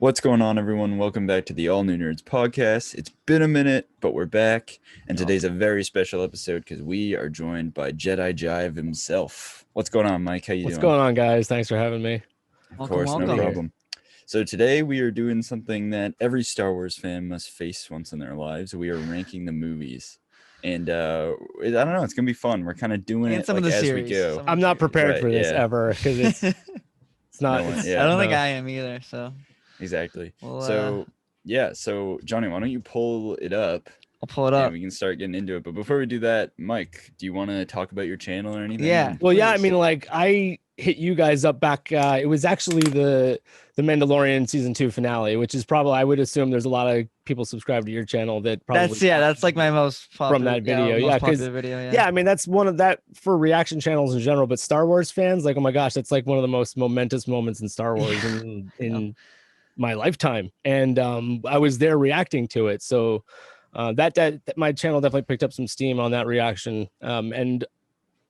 What's going on, everyone? Welcome back to the All New Nerds podcast. It's been a minute, but we're back, and today's a very special episode because we are joined by Jedi Jive himself. What's going on, Mike? How you What's doing? going on, guys? Thanks for having me. Of course, no problem. So today we are doing something that every Star Wars fan must face once in their lives. We are ranking the movies. And I don't know, it's gonna be fun. We're kind of doing it like as we go. I'm not prepared for this ever because it's not. No one- I don't think I am either. So Exactly. Well, So Johnny, why don't you pull it up? I'll pull it up. And we can start getting into it. But before we do that, Mike, do you want to talk about your channel or anything? Yeah. Well, yeah. I mean, like I hit you guys up back. It was actually the Mandalorian season 2 finale, which is probably, I would assume there's a lot of people subscribed to your channel that probably That's like my most popular from that video. Yeah, because video. I mean that's one of that for reaction channels in general. But Star Wars fans, like, oh my gosh, that's like one of the most momentous moments in Star Wars in my lifetime. And I was there reacting to it, so that my channel definitely picked up some steam on that reaction. And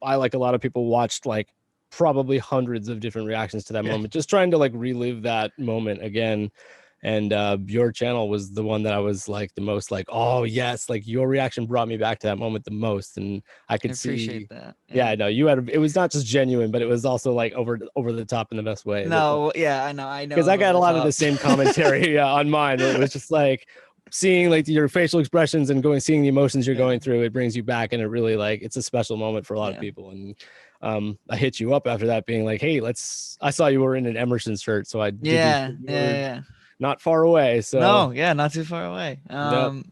I, like a lot of people, watched like probably hundreds of different reactions to that moment, just trying to like relive that moment again. And your channel was the one that I was like the most like, oh yes, like your reaction brought me back to that moment the most. And I could appreciate see that. Yeah, I know you had, it was not just genuine, but it was also like over the top in the best way. No, yeah, I know. Because I got a lot of the same commentary on mine. It was just like seeing like your facial expressions and seeing the emotions you're going through. It brings you back, and it really like it's a special moment for a lot of people. And I hit you up after that, being like, hey, I saw you were in an Emerson shirt, so I yeah. Not far away. So no, not too far away. I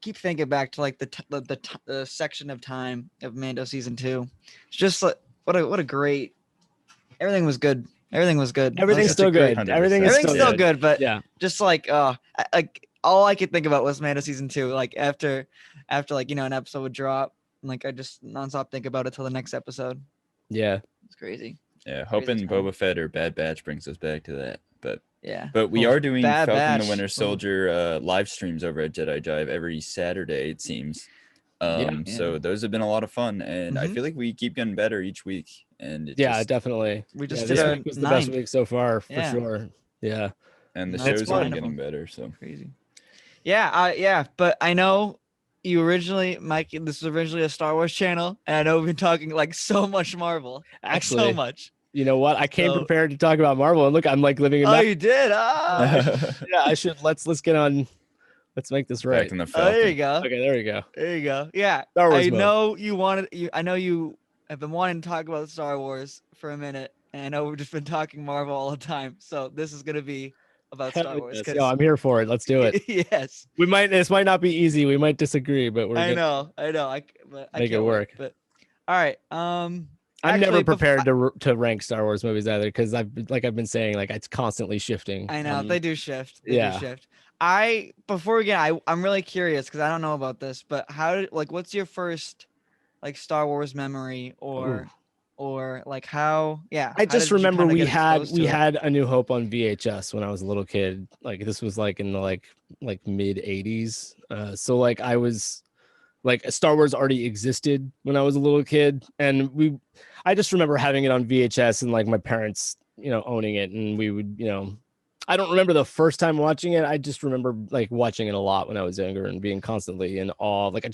keep thinking back to like the section of time of Mando season 2. It's just like what a great. Everything was good. Everything's still good. Everything's still good. But just like like all I could think about was Mando season 2. Like after like an episode would drop, and like I just nonstop think about it till the next episode. Yeah, it's crazy. Yeah, hoping Boba Fett or Bad Batch brings us back to that. But we Well, are doing Bad Falcon Batch. the Winter Soldier live streams over at Jedi Jive every Saturday, it seems. So those have been a lot of fun, and I feel like we keep getting better each week. And definitely. We just this week was the best week so far for sure. Yeah, and the show's only getting better. So crazy. But I know you originally, Mike, this was originally a Star Wars channel, and I know we've been talking like so much Marvel. Actually, so much. You know what? I came prepared to talk about Marvel, and look, I'm like living in. Oh, you did? I should. Let's get on. Let's make this right. There you go. Okay, there you go. There you go. Yeah, Star Wars I know you wanted. I know you have been wanting to talk about Star Wars for a minute, and I know we've just been talking Marvel all the time. So this is gonna be about Star Wars. Yes. I'm here for it. Let's do it. Yes. This might not be easy. We might disagree, but we're. I know. I make it work. But all right. I'm never prepared to rank Star Wars movies either, because I've been saying, like, it's constantly shifting. I know they do shift. They do shift. Before we get, I'm really curious because I don't know about this, but what's your first like Star Wars memory or like how? Yeah, I just remember we had A New Hope on VHS when I was a little kid. Like this was like in the like mid '80s. So like I was. Like Star Wars already existed when I was a little kid, and I just remember having it on VHS and like my parents, owning it, and we would, I don't remember the first time watching it. I just remember like watching it a lot when I was younger and being constantly in awe. Like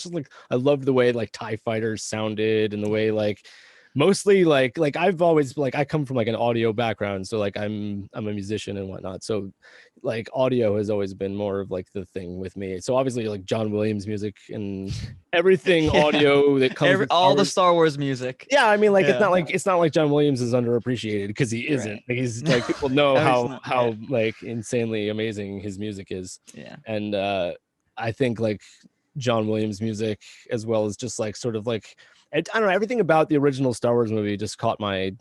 I loved the way like TIE fighters sounded, and the way like mostly like I've always like I come from like an audio background, so like I'm a musician and whatnot, so like audio has always been more of like the thing with me. So obviously like John Williams music and everything audio that comes all the Star Wars music. I mean like it's not like John Williams is underappreciated, because he isn't. Like, he's like people know how like insanely amazing his music is. And I think like John Williams music, as well as just like sort of like I don't know, everything about the original Star Wars movie just caught my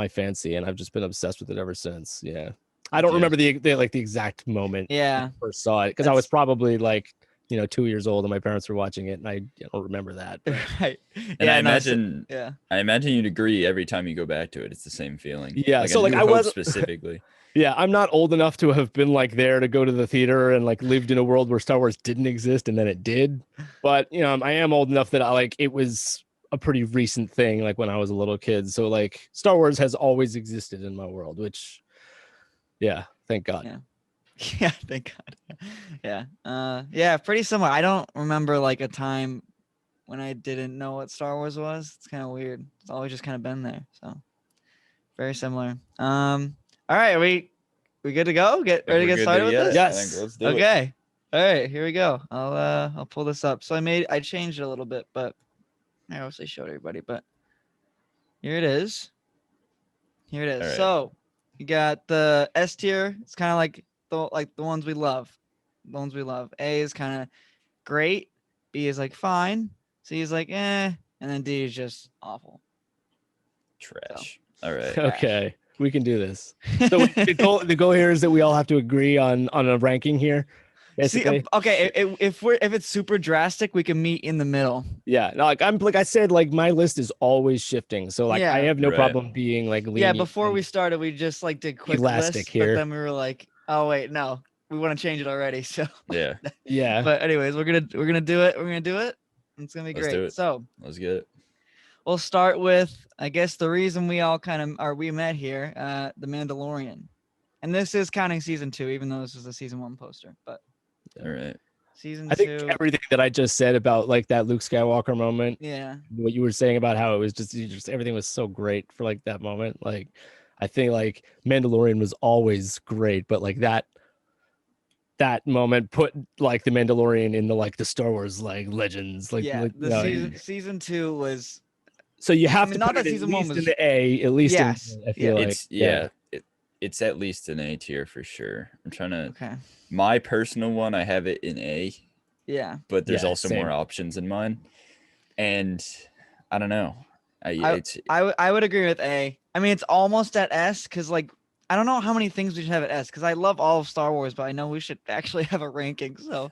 fancy, and I've just been obsessed with it ever since. I don't remember the exact moment I first saw it, because I was probably like 2 years old and my parents were watching it, and I don't remember that. Right. And I imagine you'd agree every time you go back to it, it's the same feeling. Yeah. So like I was specifically. Yeah, I'm not old enough to have been like there to go to the theater and like lived in a world where Star Wars didn't exist and then it did. But I am old enough that it was a pretty recent thing, like when I was a little kid. So like Star Wars has always existed in my world, which, yeah, thank God. Yeah. Yeah, thank God. Yeah, pretty similar. I don't remember like a time when I didn't know what Star Wars was. It's kind of weird. It's always just kind of been there. So very similar. All right, we good to go? Get ready to get started with this? I think let's do it. Okay. All right, here we go. I'll pull this up. So I changed it a little bit, but I obviously showed everybody, but here it is. Here it is. All right. So you got the S tier. It's kind of like the ones we love. The ones we love. A is kind of great. B is like fine. C is like eh, and then D is just awful. Trash. All right. Okay, we can do this. So the goal here is that we all have to agree on a ranking here. Basically. See, okay, if it's super drastic, we can meet in the middle. Yeah, no, like I said, like my list is always shifting. So like I have no problem being like lenient. Yeah, before we started, we just like did quick elastic lists, here. But then we were like, oh wait, no, we want to change it already. So yeah. But anyways, we're gonna do it. We're gonna do it. It's gonna be Let's great. do it. So let's get it. We'll start with, I guess, the reason we all we met here, the Mandalorian, and this is counting season 2, even though this is a season 1 poster. But all right. Season 2. I think everything that I just said about like that Luke Skywalker moment. Yeah. What you were saying about how it was just everything was so great for like that moment. Like, I think like Mandalorian was always great, but like that moment put like the Mandalorian into like the Star Wars like legends. Like season 2 was. So you have to not put that it season at 1 least was in the A, at least. Yes. I feel like it's at least an A tier for sure. I'm trying to. Okay. My personal one, I have it in A. Yeah. But there's also more options in mine, and I don't know. I would agree with A. I mean, it's almost at S because like I don't know how many things we should have at S because I love all of Star Wars, but I know we should actually have a ranking. So,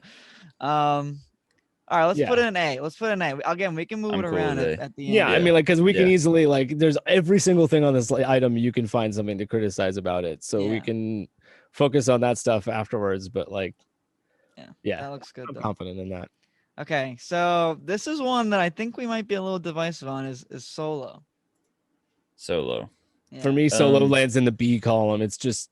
all right, let's put it in A. Let's put it in A. Again, we can move it around at the end. Yeah, I mean, like, because we can easily, like, there's every single thing on this item, you can find something to criticize about it. So we can focus on that stuff afterwards. But, like, that looks good. I'm confident in that. Okay, so this is one that I think we might be a little divisive on is Solo. Solo. Yeah. For me, Solo lands in the B column. It's just,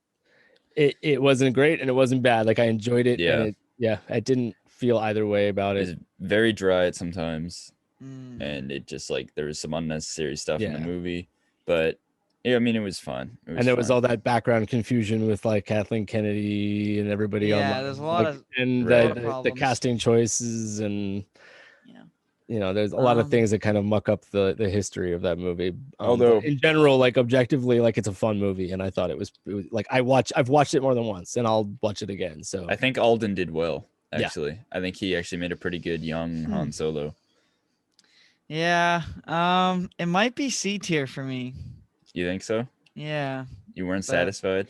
it wasn't great and it wasn't bad. Like, I enjoyed it. Yeah. And I didn't feel either way about it. It's very dry at sometimes, and it just like there was some unnecessary stuff in the movie, but I mean it was fun. And there was all that background confusion with like Kathleen Kennedy and everybody. There's a lot of the casting choices and there's a lot of things that kind of muck up the history of that movie. Although in general, like objectively, like it's a fun movie, and I thought it was like I've watched it more than once, and I'll watch it again. So I think Alden did well. Actually, I think he actually made a pretty good young Han Solo. Yeah, it might be C tier for me. You think so? Yeah. You weren't satisfied?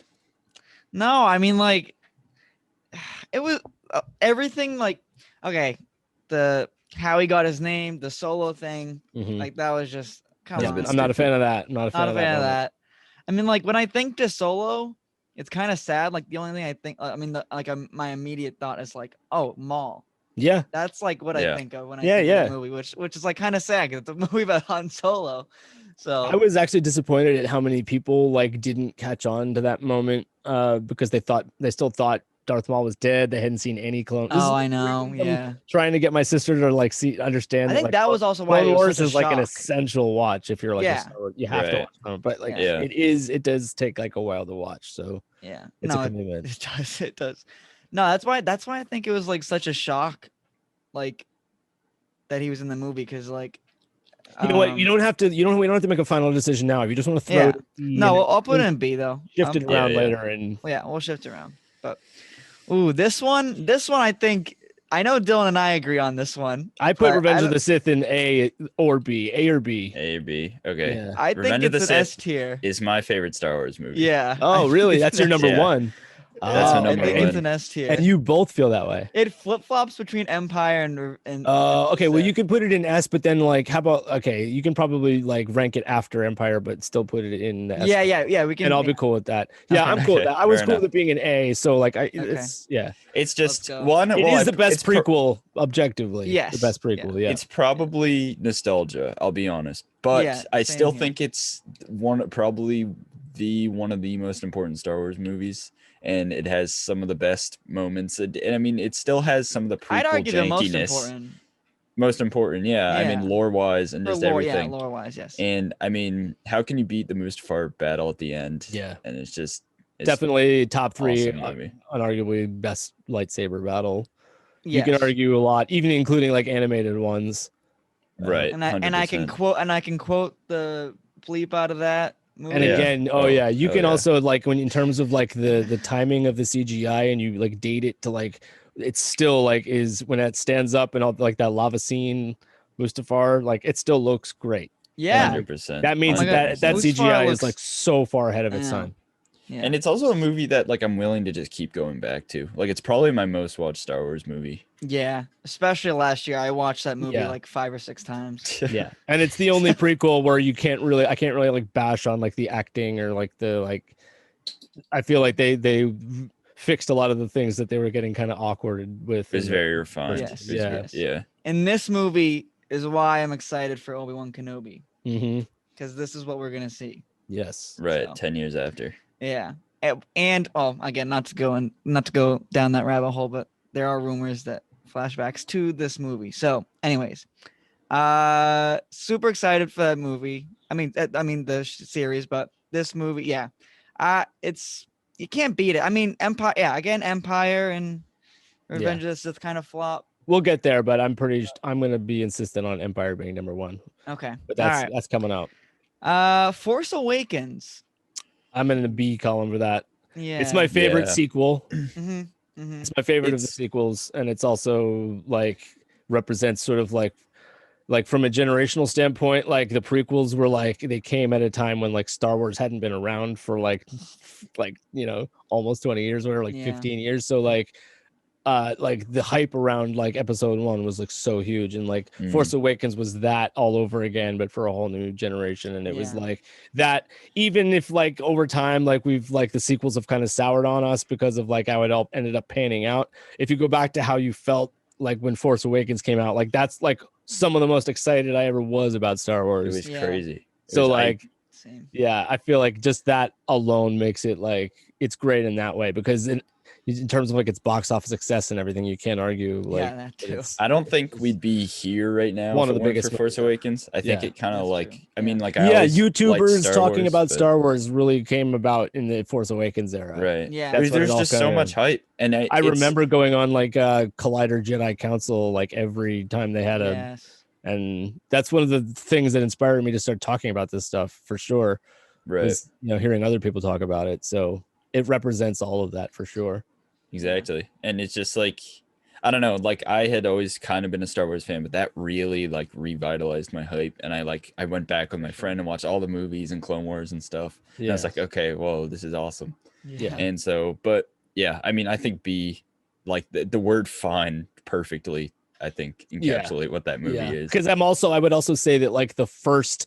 No, I mean like, it was everything. Like, okay, how he got his name, the Solo thing, like that was just come on. I'm not a fan of that. Not a fan of that. I mean, like when I think to Solo, it's kind of sad. Like the only thing I think, I mean, my immediate thought is like, oh, Maul. Yeah, that's like what I think of when I think of the movie, which is like kind of sad because it's a movie about Han Solo. So I was actually disappointed at how many people like didn't catch on to that moment because they still thought Darth Maul was dead. They hadn't seen any clones. I know. Yeah, trying to get my sister to like understand. I think like, that was also why Clone Wars is like an essential watch if you're like you have to watch them. But like it does take like a while to watch. So it's a commitment. It does. No, that's why I think it was like such a shock, like that he was in the movie because like. You know what? We don't have to make a final decision now. If you just want to throw it. No, I'll put it in B though. Shift it around later, and we'll shift it around. But this one, I think I know Dylan and I agree on this one. I put Revenge of the Sith in A or B. A or B. A or B. Okay. Yeah. I think it's an S tier. Is my favorite Star Wars movie. Yeah. Oh, really? That's your number one. That's my Oh, I number think one. it's an S tier. And you both feel that way. It flip flops between Empire and Okay, well you can put it in S, but then like how about you can probably like rank it after Empire, but still put it in the S. yeah, we can. And I'll be cool with that. Yeah, Okay. I'm cool with Okay, that. I was fair cool enough. with it being an A, so like It's Let's just go. one. it well, is the best it's pro- prequel objectively. Yes, The best prequel, yeah. It's probably nostalgia, I'll be honest. But Yeah, I same still here. think it's probably one of the most important Star Wars movies, and it has some of the best moments. And I mean, it still has some of the prequel I'd argue the most jankiness. important. Most important, yeah. I mean, Yeah. lore wise and For just lore, yeah, everything. lore wise, yes. And I mean, how can you beat the Mustafar battle at the end? Yeah. And it's Definitely top 3, awesome movie. unarguably best lightsaber battle. Yes. You can argue a lot, even including like animated ones. Right. And I can 100%. quote the bleep out of that movie. And Yeah. again, you can also like when in terms of like the timing of the CGI and you like date it to like it's still like is when it stands up and all like that lava scene, Mustafar, like it still looks great. Yeah. 100%. That means 100%. that Mustafar CGI is looks- like so far ahead of its Yeah. time. Yeah. And it's also a movie that like I'm willing to just keep going back to. Like it's probably my most watched Star Wars movie. Yeah, especially last year, I watched that movie Yeah. like 5 or 6 times. Yeah, and it's the only prequel where I can't really like bash on like the acting or like the like. I feel like they fixed a lot of the things that they were getting kind of awkward with. It's very refined. Yes, It's very- yes. Yeah. And this movie is why I'm excited for Obi-Wan Kenobi, Mm-hmm. because this is what we're gonna see. Yes. Right. So. 10 years after. Yeah, and again, not to go down that rabbit hole, but there are rumors that flashbacks to this movie. So, anyways, super excited for that movie. I mean the series, but this movie, yeah, it's you can't beat it. I mean, Empire, yeah, again, Empire and Revenge of the Sith kind of flop. We'll get there, but I'm gonna be insistent on Empire being number 1. Okay, But all right. that's coming out. Force Awakens. I'm in the B column for that. Yeah, It's my favorite Yeah. sequel. Mm-hmm, mm-hmm. It's my favorite of the It's- sequels, and it's also like represents sort of like from a generational standpoint, like the prequels were like they came at a time when like Star Wars hadn't been around for like almost 20 years or like Yeah. 15 years. So like the hype around like episode 1 was like so huge, and like Force Awakens was that all over again, but for a whole new generation. And it was Yeah. like that, even if like over time, like we've like the sequels have kind of soured on us because of like how it all ended up panning out. If you go back to how you felt like when Force Awakens came out, like that's like some of the most excited I ever was about Star It Wars. was Yeah. crazy. It So was like Same. yeah, I feel like just that alone makes it like it's great in that way, because in terms of like its box office success and everything, you can't argue like Yeah, that too. it's- I don't think we'd be here right now. One if of it the weren't biggest for Force Awakens. I think Yeah. it kind of That's like. true. I mean, Yeah. like I yeah, always liked YouTubers Star talking Wars, about but- Star Wars really came about in the Force Awakens era. Right. Yeah. That's what There's it all just so kinda- much hype, and I it's- remember going on like Collider Jedi Council like every time they had Yes. and that's one of the things that inspired me to start talking about this stuff for sure. Right. Was, hearing other people talk about it. So it represents all of that for sure. Exactly. And it's just like, I don't know, like I had always kind of been a Star Wars fan, but that really like revitalized my hype. And I went back with my friend and watched all the movies and Clone Wars and stuff. And I was like, okay, whoa, this is awesome. Yeah. And so, but yeah, I mean, I think B, like the word fine perfectly, I think encapsulate what that movie is. Because I would also say that like the first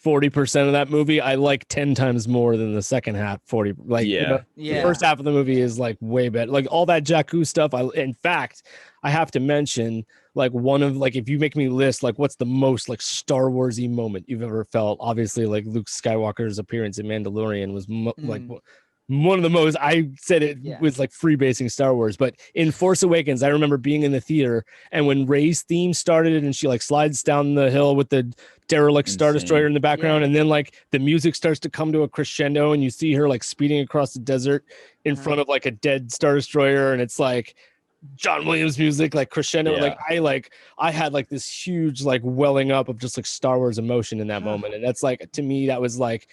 40% of that movie I like 10 times more than the second half 40. Like Yeah. Yeah. the first half of the movie is like way better. Like all that Jakku stuff. In fact, I have to mention like one of like if you make me list like what's the most like Star Warsy moment you've ever felt. Obviously, like Luke Skywalker's appearance in Mandalorian was like one of the most. I said it was like freebasing Star Wars, but in Force Awakens, I remember being in the theater and when Rey's theme started and she like slides down the hill with the derelict Star Destroyer in the background, and then like the music starts to come to a crescendo and you see her like speeding across the desert in front of like a dead Star Destroyer, and it's like John Williams music, like crescendo. Like I had like this huge like welling up of just like Star Wars emotion in that moment, and that's like to me that was like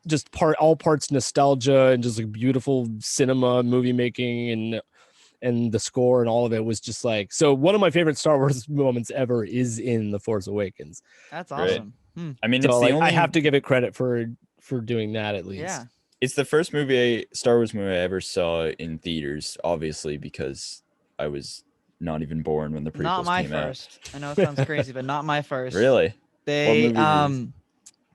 just all parts nostalgia and just like beautiful cinema, movie making, and the score and all of it was just like, so one of my favorite Star Wars moments ever is in The Force Awakens. That's awesome. I mean, So it's like, the only. I have to give it credit for doing that at least. Yeah. It's the first Star Wars movie I ever saw in theaters, obviously, because I was not even born when the prequels Not my came first. I know it sounds crazy, but not my out. first. Really? They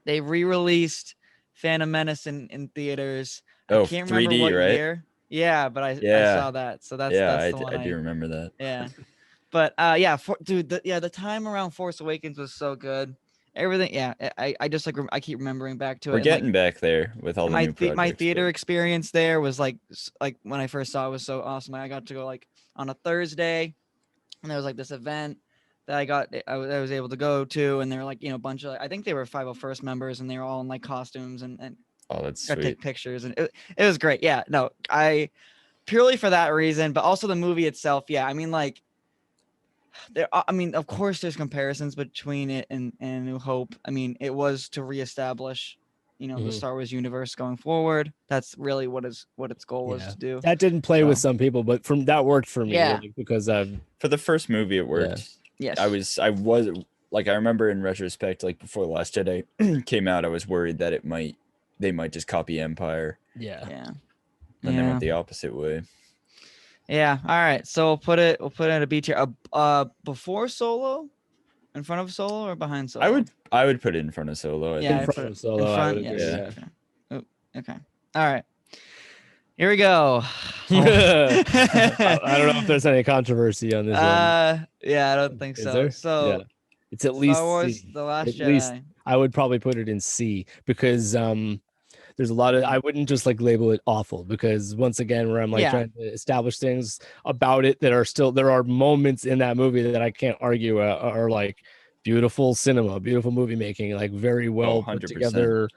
re-released Phantom Menace in theaters. Oh, I can't remember 3D, what right? year. Yeah, but I saw that. So that's the one I do remember that. Yeah. But dude, the time around Force Awakens was so good. Everything, yeah. I just like I keep remembering back to it. We're and, getting back there with all the new projects. My theater experience there was like when I first saw it was so awesome. I got to go like on a Thursday, and there was like this event that I was able to go to, and there were like a bunch of, I think they were 501st members, and they were all in like costumes and oh, that's got to sweet. take pictures, and it was great. Yeah, no, I purely for that reason, but also the movie itself. Yeah, I mean like. Of course, there's comparisons between it and A New Hope. I mean, it was to reestablish, the Star Wars universe going forward. That's really what its goal was to do. That didn't play with some people, but that worked for me. Yeah. Because for the first movie, it worked. Yeah. Yes. I was like, I remember in retrospect, like before The Last Jedi came out, I was worried that they might just copy Empire. Yeah. Then they went the opposite way. Yeah. All right. So we'll put it at a B tier. Before Solo, in front of Solo, or behind Solo? I would put it in front of Solo. In front of Solo. In front, yes. Yeah. Oh, okay. All right. Here we go. I don't know if there's any controversy on this one. Yeah, I don't think so. There? So it's at least Star Wars: C. The Last At Jedi. least I would probably put it in C, because there's a lot of, I wouldn't just like label it awful, because once again, where I'm like trying to establish things about it that are still, there are moments in that movie that I can't argue are like beautiful cinema, beautiful movie making, like very well put together,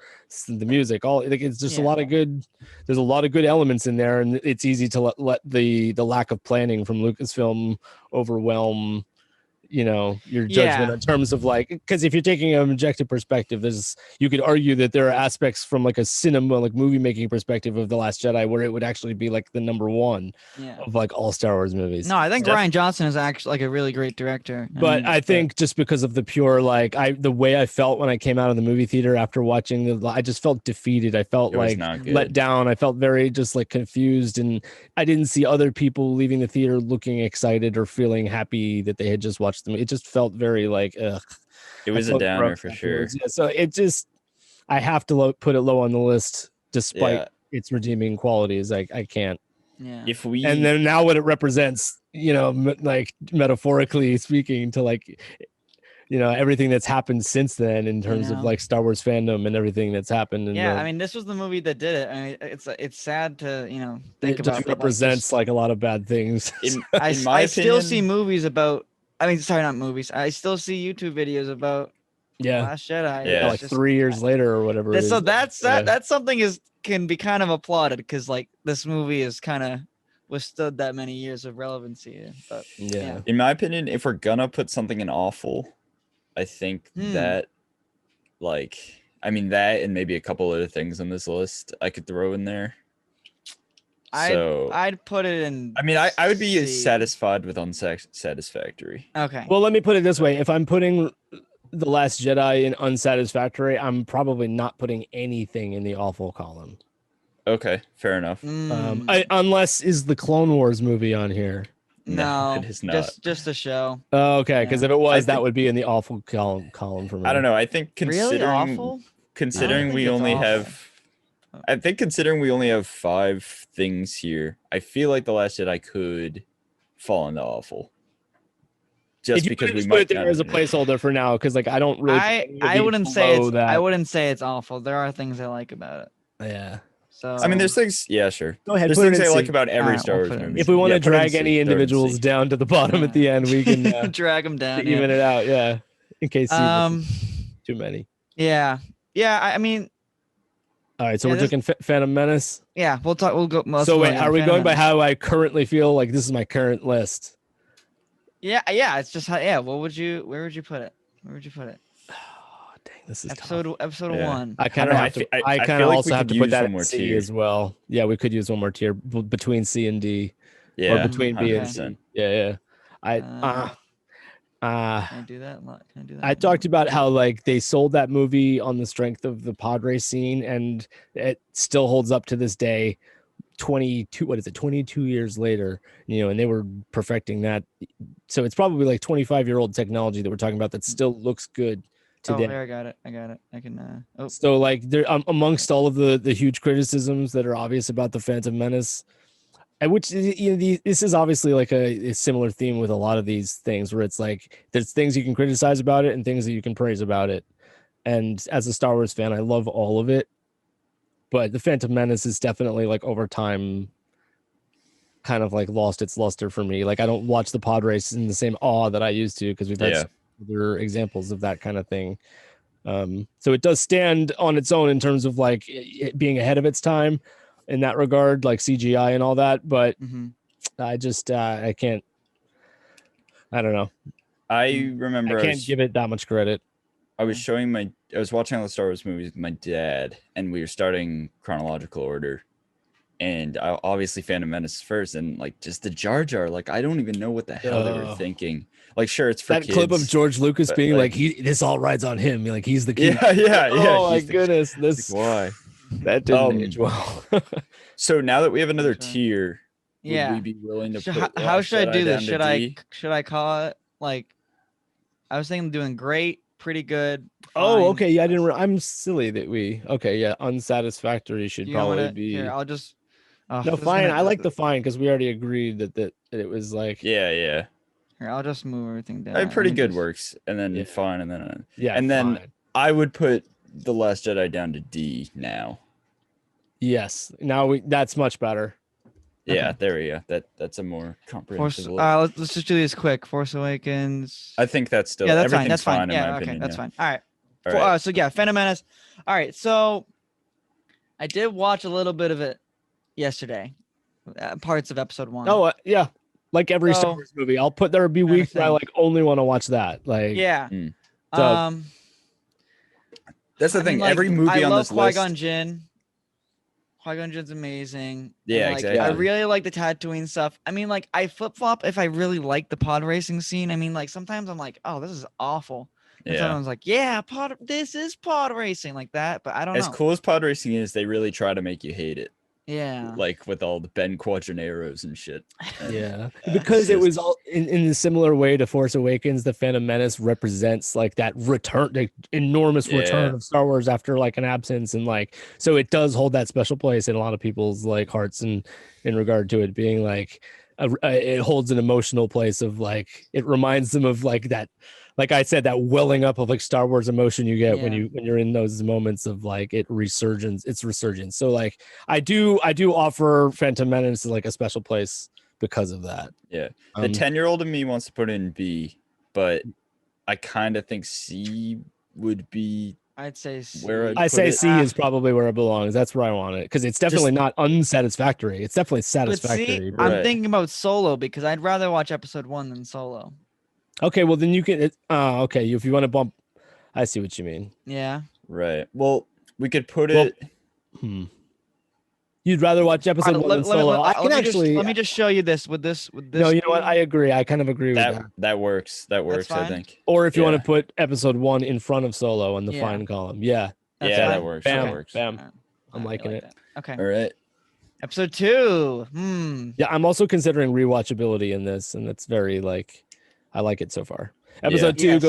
the music, all like, it's just a lot of good, there's a lot of good elements in there, and it's easy to let the lack of planning from Lucasfilm overwhelm your judgment in terms of like, because if you're taking an objective perspective, you could argue that there are aspects from like a cinema, like movie making perspective of The Last Jedi where it would actually be like the number one of like all Star Wars movies. No, I think Rian Johnson is actually like a really great director. But I think just because of the pure, like the way I felt when I came out of the movie theater after watching I just felt defeated. I felt like let down. I felt very just like confused, and I didn't see other people leaving the theater looking excited or feeling happy that they had just watched them. It just felt very like, ugh. It was a downer for sure. Yeah, so it just, I have to put it low on the list despite its redeeming qualities. I can't. Yeah. And then now what it represents, like metaphorically speaking, to like, everything that's happened since then in terms of like Star Wars fandom and everything that's happened. And I mean, this was the movie that did it. I mean, it's sad to think about. It represents like a lot of bad things. I still see movies about. I mean, sorry, not movies. I still see YouTube videos about Last Jedi. Yeah, like 3 years later or whatever. So that's something can be kind of applauded, because like this movie is kind of withstood that many years of relevancy. But in my opinion, if we're gonna put something in awful, I think that that and maybe a couple other things on this list I could throw in there. I'd put it in. I mean, I would be satisfied with unsatisfactory. Okay. Well, let me put it this way: if I'm putting The Last Jedi in unsatisfactory, I'm probably not putting anything in the awful column. Okay, fair enough. Unless is the Clone Wars movie on here? No, it is not. Just a show. Oh, okay, because if it was, that would be in the awful column for me. I don't know. I think considering we only have. I think considering we only have 5 things here, I feel like The Last Jedi could fall into awful. Just because we might put it there as a placeholder for now, because like I don't really. I wouldn't say it's awful. There are things I like about it. Yeah. So I mean, there's things. Yeah, sure. Go ahead. There's things I like about every Star Wars movie. If we want to drag any individuals down to the bottom at the end, we can drag them down. Even it out. Yeah. In case too many. Yeah. I mean. All right, so we're talking Phantom Menace. Yeah, we'll talk. We'll go. So wait, are we going by how I currently feel? Like this is my current list. Yeah. It's just how. Yeah. Where would you put it? Oh, dang, this is episode 1. I kind of have to. I kind of also have to put that in C as well. Yeah, we could use one more tier between C and D. Yeah, or between B and C. Yeah. Can I do that? Can I do that? I talked about how like they sold that movie on the strength of the pod race scene, and it still holds up to this day. 22 years later, and they were perfecting that. So it's probably like 25-year-old technology that we're talking about that still looks good today. Oh, there, I got it. I can. So like there, amongst all of the huge criticisms that are obvious about the Phantom Menace, and which this is obviously like a similar theme with a lot of these things, where it's like there's things you can criticize about it and things that you can praise about it. And as a Star Wars fan, I love all of it. But the Phantom Menace is definitely like over time kind of like lost its luster for me. Like I don't watch the pod race in the same awe that I used to, because we've had other examples of that kind of thing. So it does stand on its own in terms of like it being ahead of its time in that regard, like CGI and all that. But I just I can't. I don't know. I remember I can't give it that much credit. I was watching all the Star Wars movies with my dad, and we were starting chronological order. And obviously Phantom Menace first, and like just the Jar Jar, like I don't even know what the hell they were thinking. Like, sure, it's for that kids, clip of George Lucas being like this all rides on him, like he's the kid. Yeah. Oh my goodness, this why that didn't age well. So now that we have another tier, would we be willing to put how should I do this? Should I call it like? I was thinking doing great, pretty good. Fine. Oh, okay. Yeah, I'm silly that we. Okay, yeah, unsatisfactory should probably be. Here, I'll just. No, fine. I like the fine because we already agreed that it was like. Yeah. Here, I'll just move everything down. I mean, pretty good works, and then fine, and then then I would put The Last Jedi down to D now. Yes, now that's much better. Yeah, Okay. there we go. That's a more comprehensive look. Let's just do this quick. Force Awakens. I think that's still that's fine. everything's That's fine. in Yeah, my okay, opinion. that's fine. All right. All right. So yeah, Phantom Menace. All right, so I did watch a little bit of it yesterday, parts of episode 1. Oh yeah, like every Star Wars movie, there'll be weeks where I like only want to watch that. Like yeah. So, that's the thing. Like, every movie on this list. Qui-Gon Jinn. Qui-Gon Jinn's amazing. Yeah, and, like, exactly. I really like the Tatooine stuff. I mean, like, I flip-flop if I really like the pod racing scene. I mean, like, sometimes I'm like, oh, this is awful. And someone's like, yeah, this is pod racing, like that. But I don't know. As cool as pod racing is, they really try to make you hate it. Yeah. Like with all the Ben Quadraneros and shit. Yeah. Because it was all in a similar way to Force Awakens, the Phantom Menace represents like that return, the enormous return of Star Wars after like an absence. And like, so it does hold that special place in a lot of people's like hearts, and in regard to it being like, it holds an emotional place of like, it reminds them of like that, like I said, that welling up of like Star Wars emotion you get when you're in those moments of like it's resurgence. So like I do offer Phantom Menace like a special place because of that. Yeah. The 10-year-old in me wants to put in B, but I kind of think C would be I'd say C. C is probably where it belongs. That's where I want it, because it's definitely not unsatisfactory. It's definitely satisfactory. But I'm thinking about Solo, because I'd rather watch episode 1 than Solo. Okay, well then you can. Okay, if you want to bump, I see what you mean. Yeah. Right. Well, we could put it. You'd rather watch episode 1 than Solo. Let me just show you this with this. No, you know what? I agree. I kind of agree with that. That works. That works. I think. Or if you want to put episode 1 in front of Solo in the fine column, that works. Bam, that works. Bam. I'm liking it. That. Okay. All right. Episode 2. Yeah, I'm also considering rewatchability in this, and it's very like, I like it so far. Episode 2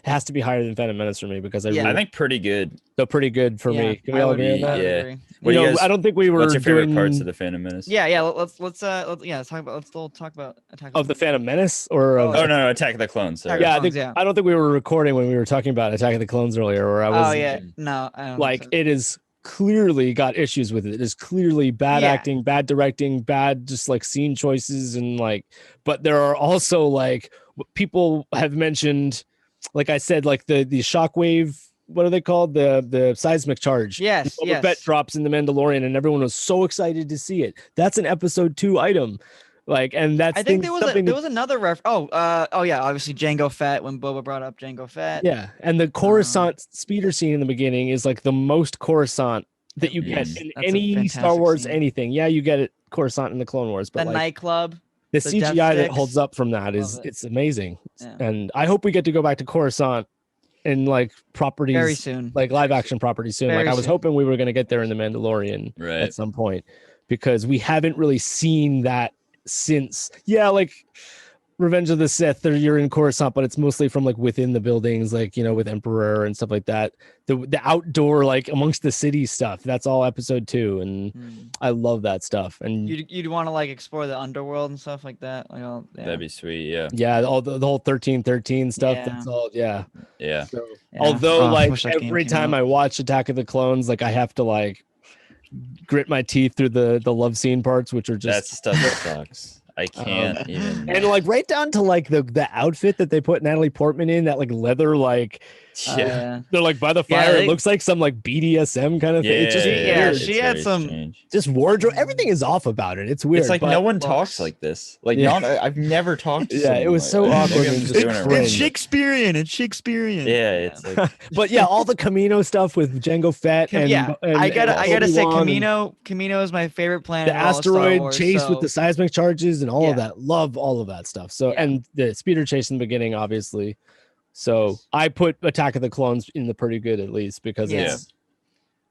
has to be higher than Phantom Menace for me, because I think pretty good. So pretty good for me. Can we all agree on that? Yeah. I don't think we were. What's your favorite parts of the Phantom Menace? Yeah. Let's talk about Attack of the Phantom Menace or of no, Attack of the Clones. Sorry. I don't think we were recording when we were talking about Attack of the Clones earlier. Or I was. No. I don't like it is clearly got issues with it. It is clearly bad acting, bad directing, bad just like scene choices, and like. But there are also like people have mentioned, like I said, like the shockwave. What are they called? The seismic charge. Yes. Boba Fett drops in the Mandalorian, and everyone was so excited to see it. That's an episode 2 item. Like, and that's I think there was another obviously Jango Fett, when Boba brought up Jango Fett. Yeah, and the Coruscant speeder scene in the beginning is like the most Coruscant that you get in any Star Wars scene. anything. Yeah, you get it Coruscant in the Clone Wars, but the nightclub. The death CGI that sticks. holds up from that is Love it. it's amazing. Yeah. And I hope we get to go back to Coruscant and like properties Very soon. like live action properties soon. Very like I was soon. hoping we were going to get there in the Mandalorian Right. at some point, because we haven't really seen that since. Yeah, like Revenge of the Sith, you're in Coruscant, but it's mostly from like within the buildings, like, you know, with Emperor and stuff like that. The outdoor, like amongst the city stuff, that's all episode 2, and I love that stuff. And You'd want to like explore the underworld and stuff like that. Like, yeah. That'd be sweet. Yeah. yeah, all the whole 1313 stuff. Yeah. That's all. Yeah. Yeah. So, Yeah. although Oh, I like wish that game every came time out. I watch Attack of the Clones, like I have to like grit my teeth through the love scene parts, which are That just stuff sucks. I can't even. and like right down to like the outfit that they put Natalie Portman in, that like leather, like Yeah. they're like by the Yeah, fire. they- It looks like some like BDSM kind of thing. It's just Yeah, weird. she had very some- strange. Just wardrobe. Everything is off about it. It's weird. It's like but no one looks- talks like this. Like Yeah. I've never talked to Yeah, it someone was like so that. awkward Maybe I'm and just just doing it cringe. wrong. It's Shakespearean. It's Shakespearean. Yeah, it's like But yeah, all the Camino stuff with Jango Fett and I gotta say, Obi-Wan and Camino is my favorite planet. the in all of Star asteroid Wars, chase so- with the seismic charges and all of Yeah. that. Love all of that stuff. So Yeah. and the speeder chase in the beginning, obviously. So Yes. I put Attack of the Clones in the pretty good, at least, because Yeah. it's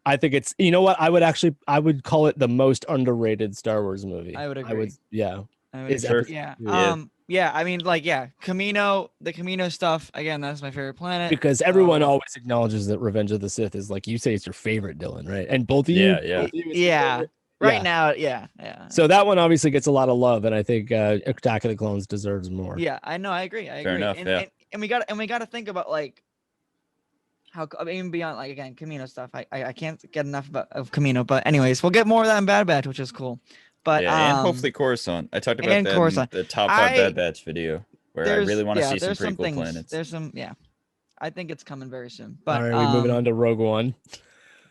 I think it's, you know what, I would call it the most underrated Star Wars movie. I would agree. Yeah. I would Is agree. epic. Yeah. Yeah. Yeah. I mean, like, yeah, the Camino stuff. Again, that's my favorite planet. Because everyone Um, always acknowledges that Revenge of the Sith is, like you say, it's your favorite, Dylan, right? And both of you, Yeah, yeah. both of you, it's your Yeah. favorite? Right Yeah. now, yeah. So that one obviously gets a lot of love, and I think Attack of the Clones deserves more. Yeah, I know. I agree. I Fair agree. enough, and, yeah. and we got to think about like how, I mean, beyond like, again, Camino stuff. I can't get enough of Camino, but anyways, we'll get more of that in Bad Batch, which is cool. But yeah, and hopefully Coruscant. I talked about and that Coruscant. in the top 5 I- Bad Batch video, where I really want to see some there's pretty cool things, planets. There's some, yeah. I think it's coming very soon. But All right, we're moving on to Rogue One.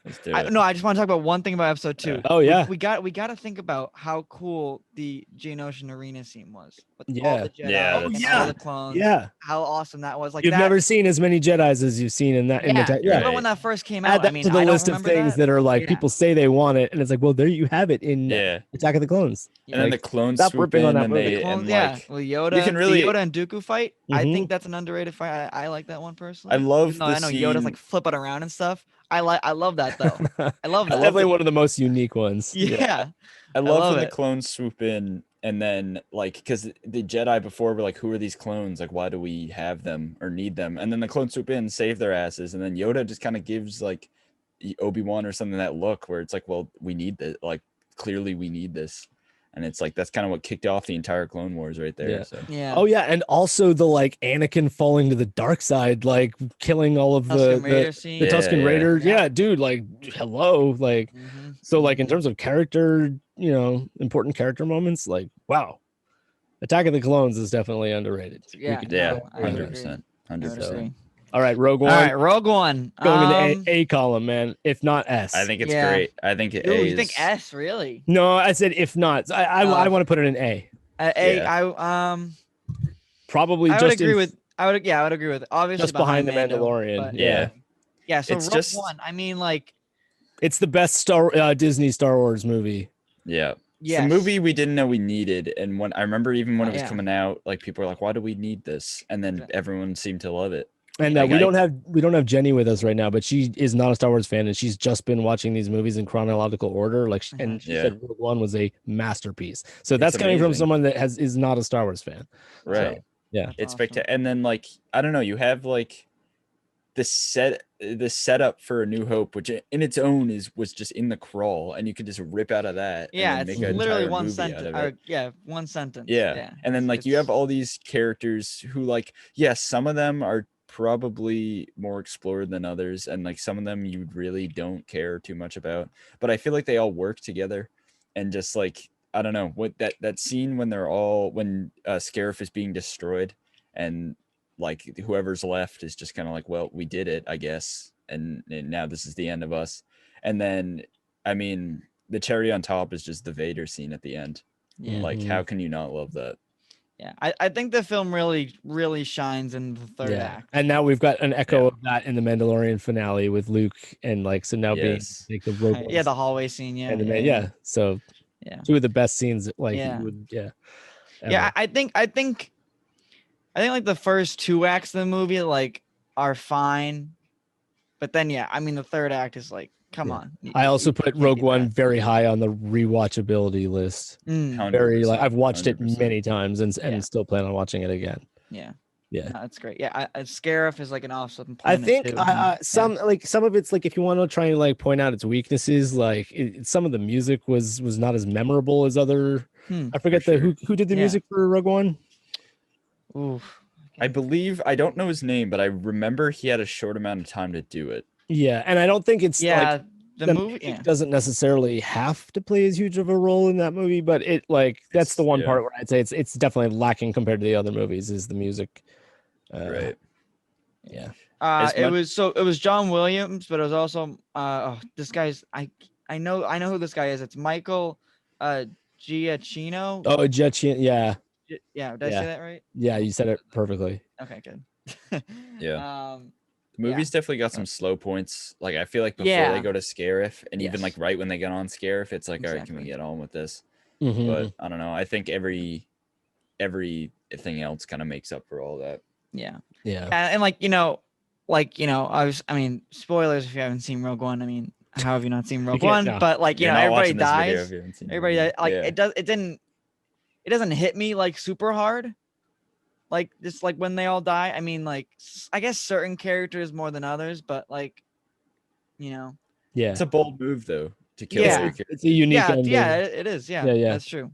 Let's do I it. just want to talk about one thing about episode 2. Oh yeah, We got to think about how cool the Geonosian arena scene was. With all Yeah. the Jedi Yeah, and that's- all the clones. yeah. How awesome that was. Like You've that, never seen as many Jedi's as you've seen in that. In the Yeah, yeah. remember when that first came out? Add that I mean, to the I don't list of remember things that are like Yeah. people say they want it, and it's like, well, there you have it in Yeah, Attack of the Clones. Yeah. and then the Like, clones stop swoop ripping on in that and movie. they The clones, and yeah. like Well, Yoda, can really- the Yoda and Dooku fight. I Mhm. think that's an underrated fight. I like that one personally. I love Even though the I know Yoda's scene- like flipping around and stuff. I love that though. I love It's that. definitely one of the most unique ones. Yeah. I love love when it. the clones swoop in and then like because the Jedi before were like, who are these clones? Like, why do we have them or need them? And then the clones swoop in, save their asses, and then Yoda just kind of gives like Obi-Wan or something that look where it's like, well, we need this. Like, clearly we need this, and it's like that's kind of what kicked off the entire Clone Wars right there. Yeah. So Yeah. Oh yeah, and also the like Anakin falling to the dark side, like killing all of Tusken Raider the scene. the Yeah, Tusken yeah. Raider. Yeah. Yeah, dude, like hello, like Mhm. so like in terms of character, you know, important character moments, like wow. Attack of the Clones is definitely underrated. We Yeah. could- yeah, No, I would 100%, I would 100%. agree. All right, Rogue All One. right, Rogue One. Going in the A column, man. If not S. I think it's Yeah. great. I think it Ooh, A you think is- S really? No, I said if not. I want to put it in A. Probably I would just agree in- with. I would agree with it. Obviously just behind the Mando, Mandalorian. but- Yeah. Yeah. So It's Rogue just- One. I mean, like, It's the best Disney Star Wars movie. Yeah. yes. It's the movie we didn't know we needed, and when I remember even when it was Yeah. coming out, like people were like, "Why do we need this?" And then Exactly. everyone seemed to love it. And Like, we don't have Jenny with us right now, but she is not a Star Wars fan, and she's just been watching these movies in chronological order. Like, and she Yeah. said Rogue One was a masterpiece. So that's coming from amazing. someone that is not a Star Wars fan. Right. So, yeah. It's Awesome. spectacular. And then like I don't know, you have like the setup for A New Hope, which in its own was just in the crawl, and you could just rip out of that. Yeah, and then it's make an literally entire one movie out sentence. of Or, it. yeah, one sentence. Yeah. And then like you have it's- all these characters who like, yes, some of them are probably more explored than others, and like some of them you really don't care too much about. But I feel like they all work together, and just like I don't know what that scene when Scarif is being destroyed, and like whoever's left is just kind of like, well, we did it, I guess, and now this is the end of us. And then I mean the cherry on top is just the Vader scene at the end. Yeah. Like Mhm. how can you not love that? Yeah, I think the film really shines in the third Yeah. act. And now we've got an echo Yeah. of that in the Mandalorian finale with Luke, and like so now Yes. being like the Rogue One Yeah, the hallway scene. Yeah, and the yeah. So yeah. two of the best scenes. Like Yeah. yeah. Yeah, I think like the first 2 acts of the movie like are fine, but then I mean the third act is like, come on. I also You put can't Rogue beat One that. very high on the rewatchability list. Very like I've watched it 100%. many times and still plan on watching it again. Yeah. Yeah, no, that's great. Yeah, Scarif is like an awesome I planet think too. some of it's like if you want to try and like point out its weaknesses, like some of the music was not as memorable as other. I forget who did the music for Rogue One. Oof. I believe I don't know his name, but I remember he had a short amount of time to do it. Yeah, and I don't think it's like the movie doesn't necessarily have to play as huge of a role in that movie, but it like that's the one part where I'd say it's definitely lacking compared to the other movies is the music. Right. Yeah. It was John Williams, but it was also this guy's I know who this guy is. It's Michael Giacchino. Oh, Giacchino, yeah. Yeah, did I say that right? Yeah, you said it perfectly. Okay, good. Yeah. The movie's definitely got some slow points. Like I feel like before they go to Scarif, and even like right when they get on Scarif, it's like, all right, can we get on with this? But I don't know. I think everything else kind of makes up for all that. Yeah. And like I mean, spoilers if you haven't seen Rogue One. I mean, how have you not seen Rogue One? No. But like everybody dies. Everybody dies. Like it doesn't hit me like super hard. Like just like when they all die. I mean, like I guess certain characters more than others, but like, Yeah, it's a bold move though to kill every character. It's a unique ending. Yeah, it is. Yeah, that's true.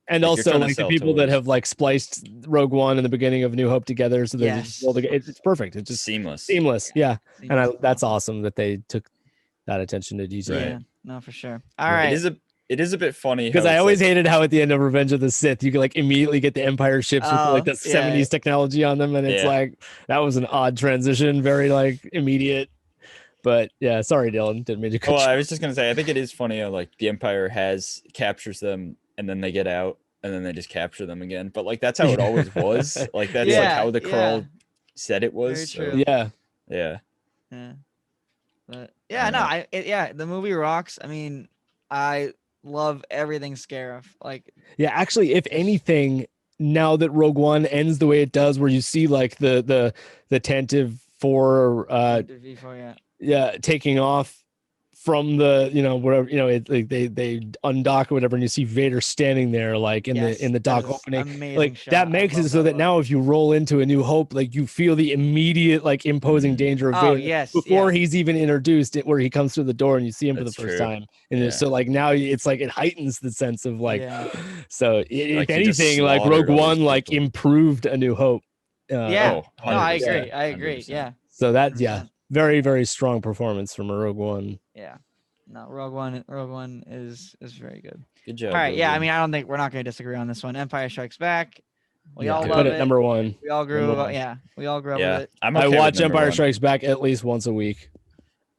And like also like the people that have like spliced Rogue One and the beginning of New Hope together, so it's perfect. It's just seamless. Yeah, and that's awesome that they took that attention to detail. Yeah, no, for sure. All right. It is a bit funny because I always hated how at the end of Revenge of the Sith you could like immediately get the Empire ships with like the 70s technology on them, and it's like that was an odd transition, very like immediate. But yeah, sorry, Dylan, didn't mean to cut you. I was just gonna say I think it is funny how like the Empire captures them and then they get out and then they just capture them again. But like that's how it always was. Like that's like how the crawl said it was. Very true. So. Yeah. But the movie rocks. I mean, I love everything Scarif. Like actually, if anything, now that Rogue One ends the way it does, where you see like the Tantive 4 taking off from the wherever they undock or whatever, and you see Vader standing there like in the dock opening, like that makes it so that now if you roll into A New Hope, like you feel the immediate like imposing danger of Vader before he's even introduced, where he comes through the door and you see him for the first time, and so like now it's like it heightens the sense of like so if anything like Rogue One like improved A New Hope. I agree. Yeah. So that very, very strong performance from a Rogue One. Yeah. No, Rogue One is very good. Good job. All right. Yeah. I mean, I don't think we're not going to disagree on this one. Empire Strikes Back. We all love put it. Number one. We all grew up. Yeah. We all grew up with it. I watch Empire Strikes Back at least once a week.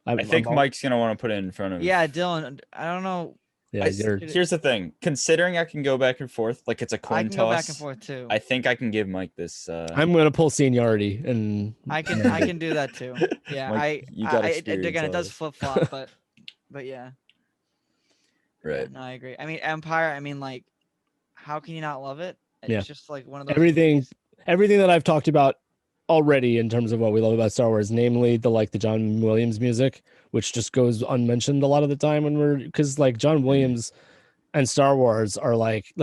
I think Mike's going to want to put it in front of. Yeah. Dylan, I don't know. Yeah, here's the thing. Considering I can go back and forth, like it's a coin toss. I can go back and forth too. I think I can give Mike this. I'm gonna pull seniority, and I can do that too. Yeah, Mike, again, it does flip flop, but yeah. Right. No, I agree. I mean, Empire. I mean, like, how can you not love it? It's just like one of those. Everything that I've talked about already in terms of what we love about Star Wars, namely the John Williams music, which just goes unmentioned a lot of the time because like John Williams and Star Wars are like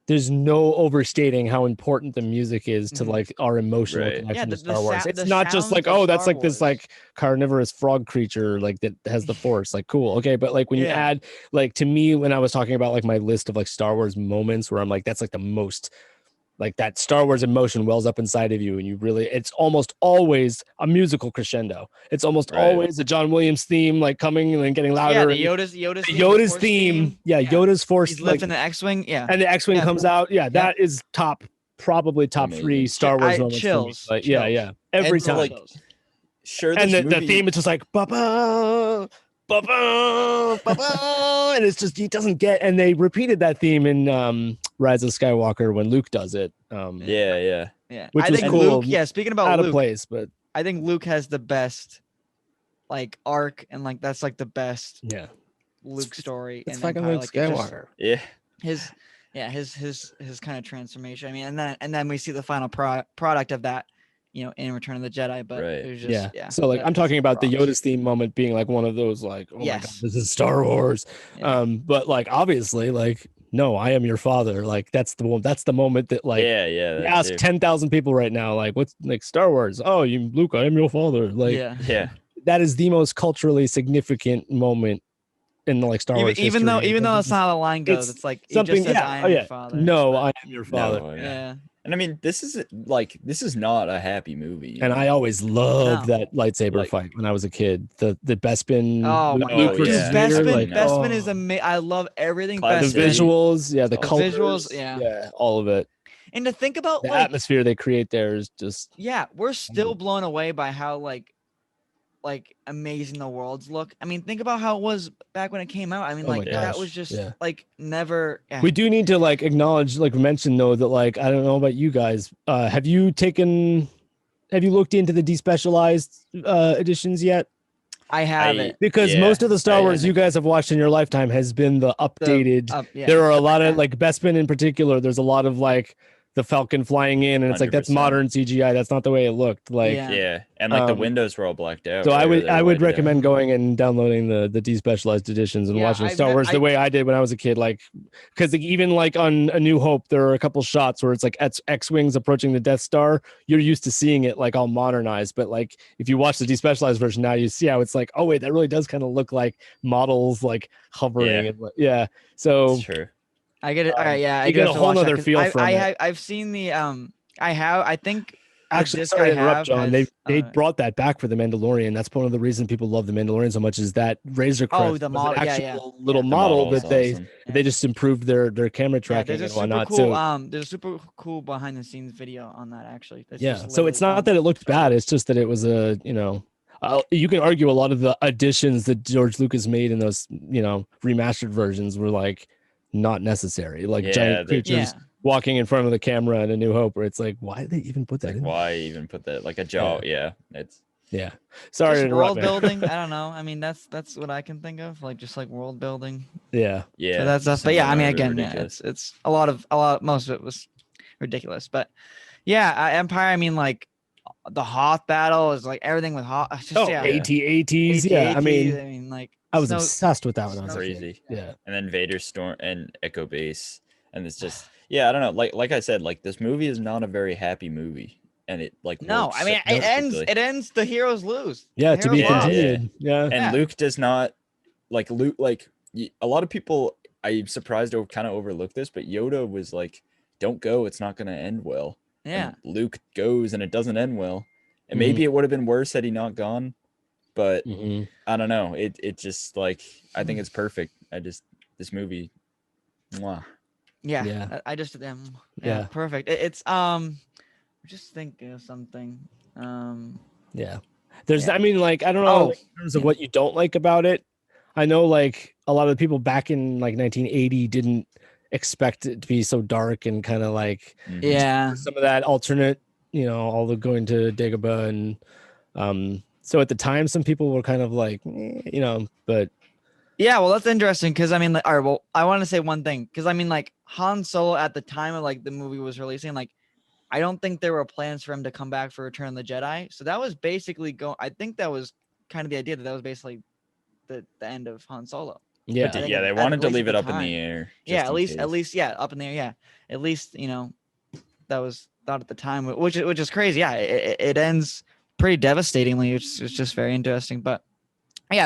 there's no overstating how important the music is to like our emotional connection to Star Wars. It's not just like, that's like this like carnivorous frog creature like that has the Force, like cool, okay, but like when you add like to me when I was talking about like my list of like Star Wars moments where I'm like that's like the most like that Star Wars emotion wells up inside of you, and you really, it's almost always a musical crescendo. It's almost always a John Williams theme, like coming and then getting louder. Yeah, the Yoda's theme. Yeah, Yoda's Force. He's lifting the X-wing. Yeah, and the X-wing comes out. Yeah, that is probably top 3 Star Wars moments. Chills. Like, yeah, every time. Like, sure, and the theme is just like ba-ba, ba-ba, ba-ba, and it's just, he doesn't get, and they repeated that theme in Rise of Skywalker when Luke does it. Yeah. Which is Luke, cool. speaking about out Luke, of place, but I think Luke has the best like arc, and like that's like the best Luke story. It's fucking Luke Skywalker. His his kind of transformation. I mean, and then we see the final product of that, in Return of the Jedi. But it was just So like I'm talking about the Yoda's theme moment being like one of those like, oh my god, this is Star Wars. But like obviously like, no, I am your father. Like that's the moment that like ask 10,000 people right now, like what's like Star Wars? Oh, you Luke, I am your father. Like that is the most culturally significant moment in the like Star Wars history. Even though that's not how the line goes, it's like something. It just says, I am your father. No, I am your father. No, And I mean, this is not a happy movie. And I always loved that lightsaber fight when I was a kid. The Bespin. Oh my god, Bespin is amazing. I love everything. The visuals, the colors, visuals, all of it. And to think about the atmosphere they create there is just we're still blown away by how like amazing the worlds look. I mean, think about how it was back when it came out. I mean, that was just like never. We do need to like acknowledge, like mention though, that like I don't know about you guys. Have you looked into the despecialized editions yet? I haven't, because most of the Star Wars you guys have watched in your lifetime has been the updated. There are a lot of like Bespin in particular. There's a lot of like the Falcon flying in, and it's 100%. Like that's modern CGI. That's not the way it looked. Like and like the windows were all blacked out. So I would recommend going and downloading the despecialized editions and watching Star Wars the way I did when I was a kid. Like because even like on A New Hope, there are a couple shots where it's like X-wings approaching the Death Star. You're used to seeing it like all modernized, but like if you watch the despecialized version now, you see how it's like, oh wait, that really does kind of look like models like hovering. So that's true. I get it. All right, I get a whole other feel from it. I've seen the I think actually sorry to interrupt, John. They brought that back for the Mandalorian. That's one of the reasons people love the Mandalorian so much is that Razor Crest. Oh, the model, little model that they just improved their camera tracking and whatnot. There's a super cool behind the scenes video on that actually. So it's not that it looked bad. It's just that it was a you can argue a lot of the additions that George Lucas made in those remastered versions were like not necessary, like giant creatures walking in front of the camera in A New Hope, where it's like, why did they even put that in? Why even put that like a jaw? It's sorry just to world building. I don't know. I mean, that's what I can think of, like just like world building. So that's but I mean, again, it's a lot. Most of it was ridiculous, but Empire. I mean, like the Hoth battle is like everything with Hoth. Just, AT-ATs. I mean, like. I was obsessed with that when I was crazy. And then Vader Storm and Echo Base, and it's just I don't know. Like I said, like this movie is not a very happy movie, and it like I mean it ends. The heroes lose. To be continued. And Luke does not like Luke. Like a lot of people, I'm surprised to kind of overlook this, but Yoda was like, "Don't go. It's not going to end well." And Luke goes, and it doesn't end well. And maybe it would have been worse had he not gone. But I don't know. It just like I think it's perfect. This movie, mwah. I just perfect. It's just thinking of something. There's I mean like I don't know in terms of what you don't like about it. I know like a lot of the people back in like 1980 didn't expect it to be so dark and kind of like some of that alternate all the going to Dagobah and so at the time, some people were kind of like, but. Yeah, well, that's interesting because I mean, like, all right, well, I want to say one thing because I mean, like Han Solo at the time of like the movie was releasing, like, I don't think there were plans for him to come back for Return of the Jedi. So that was basically I think that was kind of the idea that was basically the end of Han Solo. Yeah, they wanted to leave it up in the air. At least, up in the air. Yeah, at least that was thought at the time, which is crazy. Yeah, it ends pretty devastatingly, which is just very interesting. But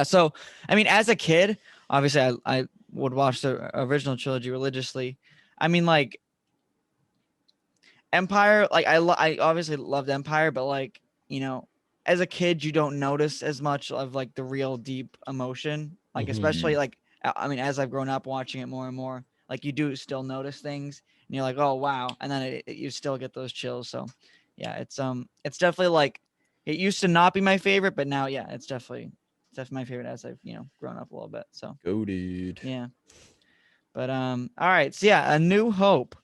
so I mean, as a kid, obviously I would watch the original trilogy religiously. I mean, like Empire, like I obviously loved Empire, but like as a kid you don't notice as much of like the real deep emotion, like especially like I mean as I've grown up watching it more and more, like you do still notice things and you're like, oh wow, and then you still get those chills. So it's definitely like. It used to not be my favorite, but now, it's definitely my favorite as I've, grown up a little bit. So go, dude. Yeah. But all right. So A New Hope.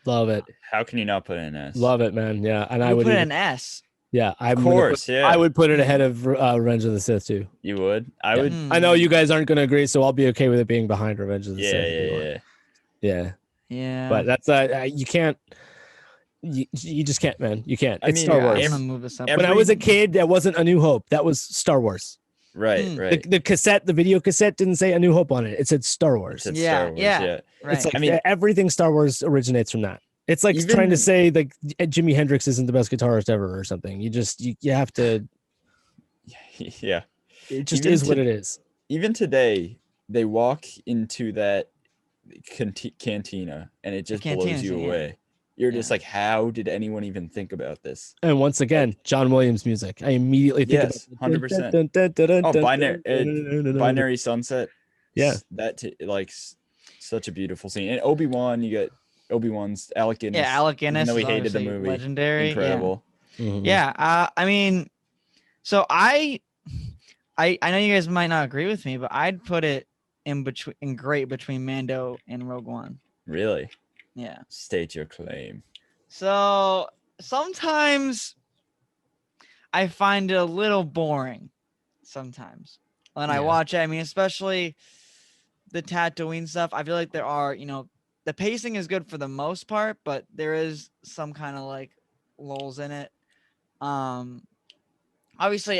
Love it. How can you not put in an S? Love it, man. Yeah, and I would put an S. Yeah, of course. I would put it ahead of Revenge of the Sith too. You would? I would. I know you guys aren't going to agree, so I'll be okay with it being behind Revenge of the Sith. Yeah. Yeah. But that's you can't. You just can't, man. You can't. It's mean, Star I'm Wars. gonna move this up. When I was a kid, that wasn't A New Hope. That was Star Wars. Right, right. The cassette, the video cassette didn't say A New Hope on it. It said Star Wars. It said Yeah, Star Wars, yeah. Right. It's like I mean, everything Star Wars originates from that. It's like Even- trying to say like Jimi Hendrix isn't the best guitarist ever or something. You just you have to. yeah. It just Even is what it is. Even today, they walk into that cantina and it just blows you away. You're just like, how did anyone even think about this? And once again, John Williams music. I immediately think Yes, about 100%. Oh, Binary Sunset. Yeah. That such a beautiful scene. And Obi-Wan, you get Obi-Wan's Alec Guinness. Yeah, Alec Guinness. Even though we is hated the obviously movie. legendary. Incredible. Mhm. Yeah. I mean, so I know you guys might not agree with me, but I'd put it in great between Mando and Rogue One. Really? Yeah. State your claim. So sometimes I find it a little boring. Sometimes when I watch it, I mean, especially the Tatooine stuff. I feel like there are, the pacing is good for the most part, but there is some kind of like lulls in it. Obviously,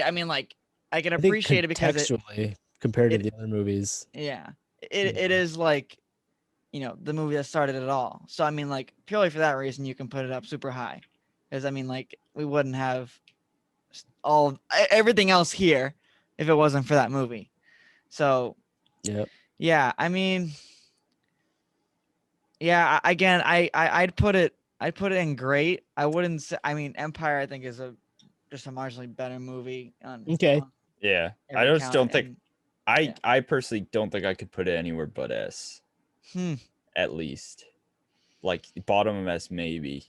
I mean, like I can appreciate it because contextually compared to the other movies. Yeah, it is like, the movie that started it all. So I mean, like purely for that reason, you can put it up super high, because I mean, like we wouldn't have everything else here if it wasn't for that movie. So yeah, I mean, yeah, again, I'd put it in great. I wouldn't say. I mean, Empire I think is just a marginally better movie. Yeah, I just don't think. I personally don't think I could put it anywhere but S. At least, like bottom of S maybe,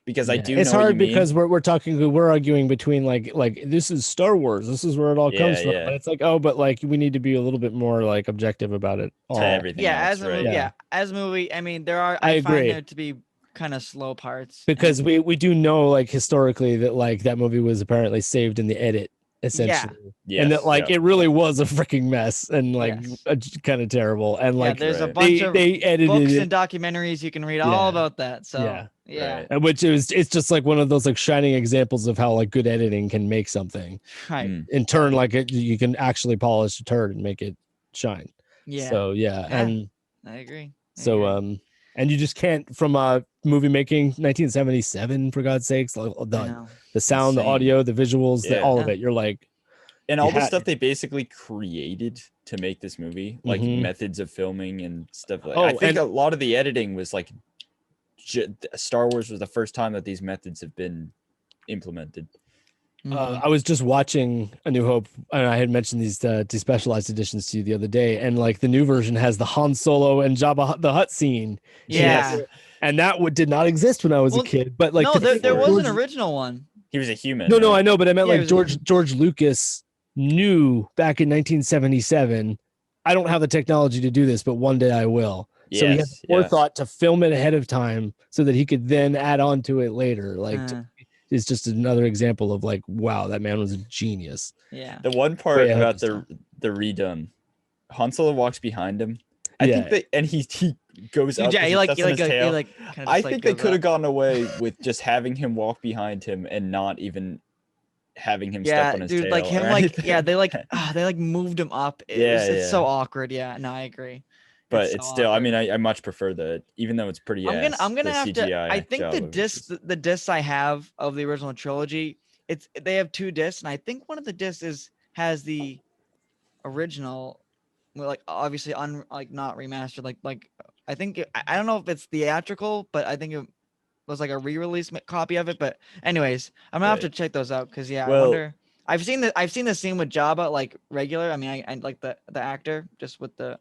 because I do. It's know hard what you because mean. we're arguing between like this is Star Wars. This is where it all comes from. Yeah. But it's like, oh, but like we need to be a little bit more like objective about it. All. Everything else, as a movie, as a movie. I mean, there are. I agree. Find there to be kind of slow parts because we do know like historically that like that movie was apparently saved in the edit essentially. And that like it really was a freaking mess and like kind of terrible and like there's a bunch of they edited books it. And documentaries you can read all about that. So and which it's just like one of those like shining examples of how like good editing can make something in turn like you can actually polish a turd and make it shine. So and I agree. And you just can't from movie making 1977 for God's sakes, like the sound, the audio, the visuals, all of it. You're like, and all the stuff they basically created to make this movie, like methods of filming and stuff like. I think a lot of the editing was like Star Wars was the first time that these methods have been implemented. I was just watching A New Hope, and I had mentioned these specialized editions to you the other day, and like the new version has the Han Solo and Jabba the Hutt scene. And that did not exist when I was a kid. But like, no, there was an original one. He was a human. No, I know, but I meant like George Lucas knew back in 1977. I don't have the technology to do this, but one day I will. So he had the forethought to film it ahead of time so that he could then add on to it later. Like. Is just another example of like, wow, that man was a genius. Yeah. The one part about the redone, Han Solo walks behind him. I think that, and he goes up. Yeah, I think they could have gotten away with just having him walk behind him and not even having him step on his tail. Like him, they moved him up. It's so awkward. Yeah, no, I agree. But it's still, awkward. I mean, I much prefer that, even though it's pretty. I'm gonna have CGI to. I think the discs I have of the original trilogy, they have 2 discs, and I think one of the discs has the original, like obviously not remastered. Like I think I don't know if it's theatrical, but I think it was like a re-release copy of it. But anyways, I'm gonna have to check those out because I wonder. I've seen the scene with Jabba like regular. I mean, I like the actor just with the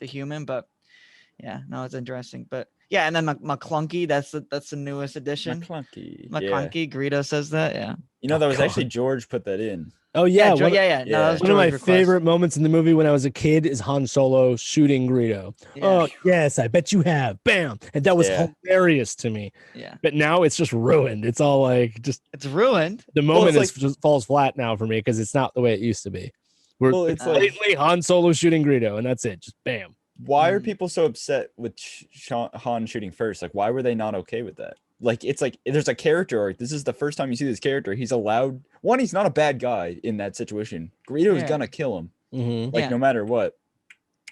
human, but it's interesting. But and then McClunky, that's the newest edition. McClunky, Greedo says that. That was actually George put that in. Oh yeah, one of my favorite moments in the movie when I was a kid is Han Solo shooting Greedo. Oh yes, I bet you have. Bam, and that was hilarious to me. But now it's just ruined. It's all like it's ruined. The moment just falls flat now for me because it's not the way it used to be. It's lately Han Solo shooting Greedo, and that's it. Just bam. why are people so upset with Han shooting first? Like, why were they not okay with that? Like, it's like there's a character arc. This is the first time you see this character. He's allowed. One, he's not a bad guy in that situation. Greedo is gonna kill him, like no matter what.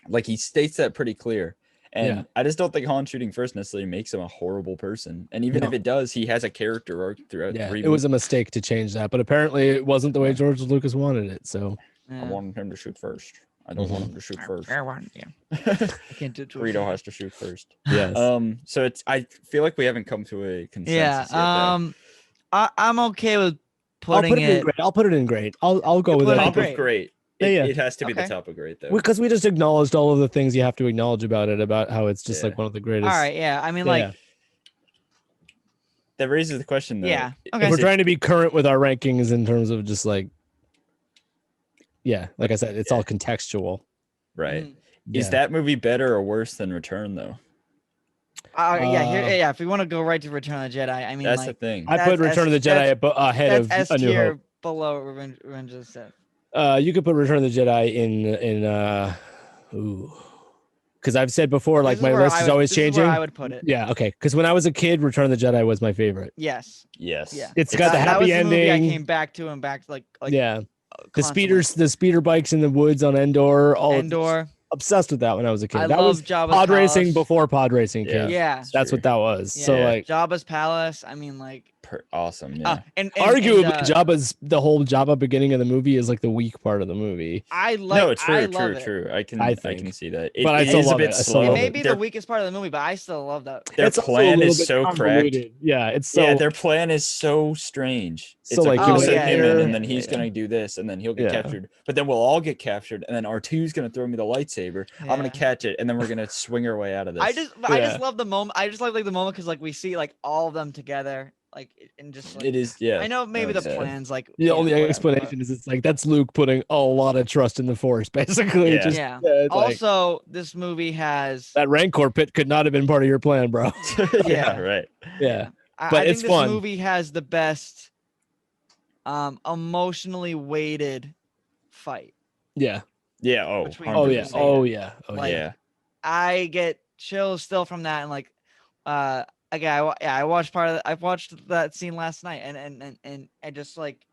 Like he states that pretty clear. And I just don't think Han shooting first necessarily makes him a horrible person. And even if it does, he has a character arc throughout. Yeah, it was a mistake to change that, but apparently it wasn't the way George Lucas wanted it. So I wanted him to shoot first. I don't want him to shoot first. I can't do it. Greedo has to shoot first. Yes. So I feel like we haven't come to a consensus yet. I'm okay with putting it. I'll put it in great. I'll go with it. Top of great. It has to be the top of great though. Because we just acknowledged all of the things you have to acknowledge about it, about how it's just like one of the greatest. All right, I mean, like that raises the question though. Yeah. Okay. If we're trying to be current with our rankings in terms of just like, like I said, it's all contextual. Right. Is that movie better or worse than Return though? If we want to go right to Return of the Jedi, I mean, that's the thing. I put Return of the Jedi ahead of A New Hope. Below Revenge of the Sith. You could put Return of the Jedi in because I've said before, like my list is always changing. Where I would put it. Yeah, okay. Because when I was a kid, Return of the Jedi was my favorite. Yes. Yeah. It's got the happy ending. The movie I came back to like the speeder bikes in the woods on Endor. Endor. Obsessed with that when I was a kid. I that love was Jabba's pod Palace. racing before pod racing came. Yeah. That's what that was. Yeah. So like Jabba's Palace. I mean, like awesome. Yeah. And arguably Jabba's the whole Jabba beginning of the movie is like the weak part of the movie. True. I can see that. But I still love it. Slow. It may be the weakest part of the movie, but I still love that. Their plan is so cracked. Yeah, it's so their plan is so strange. It's so like we'll send him in, and then he's gonna do this, and then he'll get captured. But then we'll all get captured, and then R2's gonna throw me the lightsaber. I'm gonna catch it, and then we're gonna swing our way out of this. I just love the moment. I just love like the moment because like we see like all of them together. Like and just like, it is I know maybe the plans like the only explanation is it's like that's Luke putting a lot of trust in the Force basically. Also this movie has that Rancor pit could not have been part of your plan, bro. Right. Yeah. But I it's think this movie has the best emotionally weighted fight. Yeah. Oh yeah. I get chills still from that and like I watched I watched that scene last night and I just like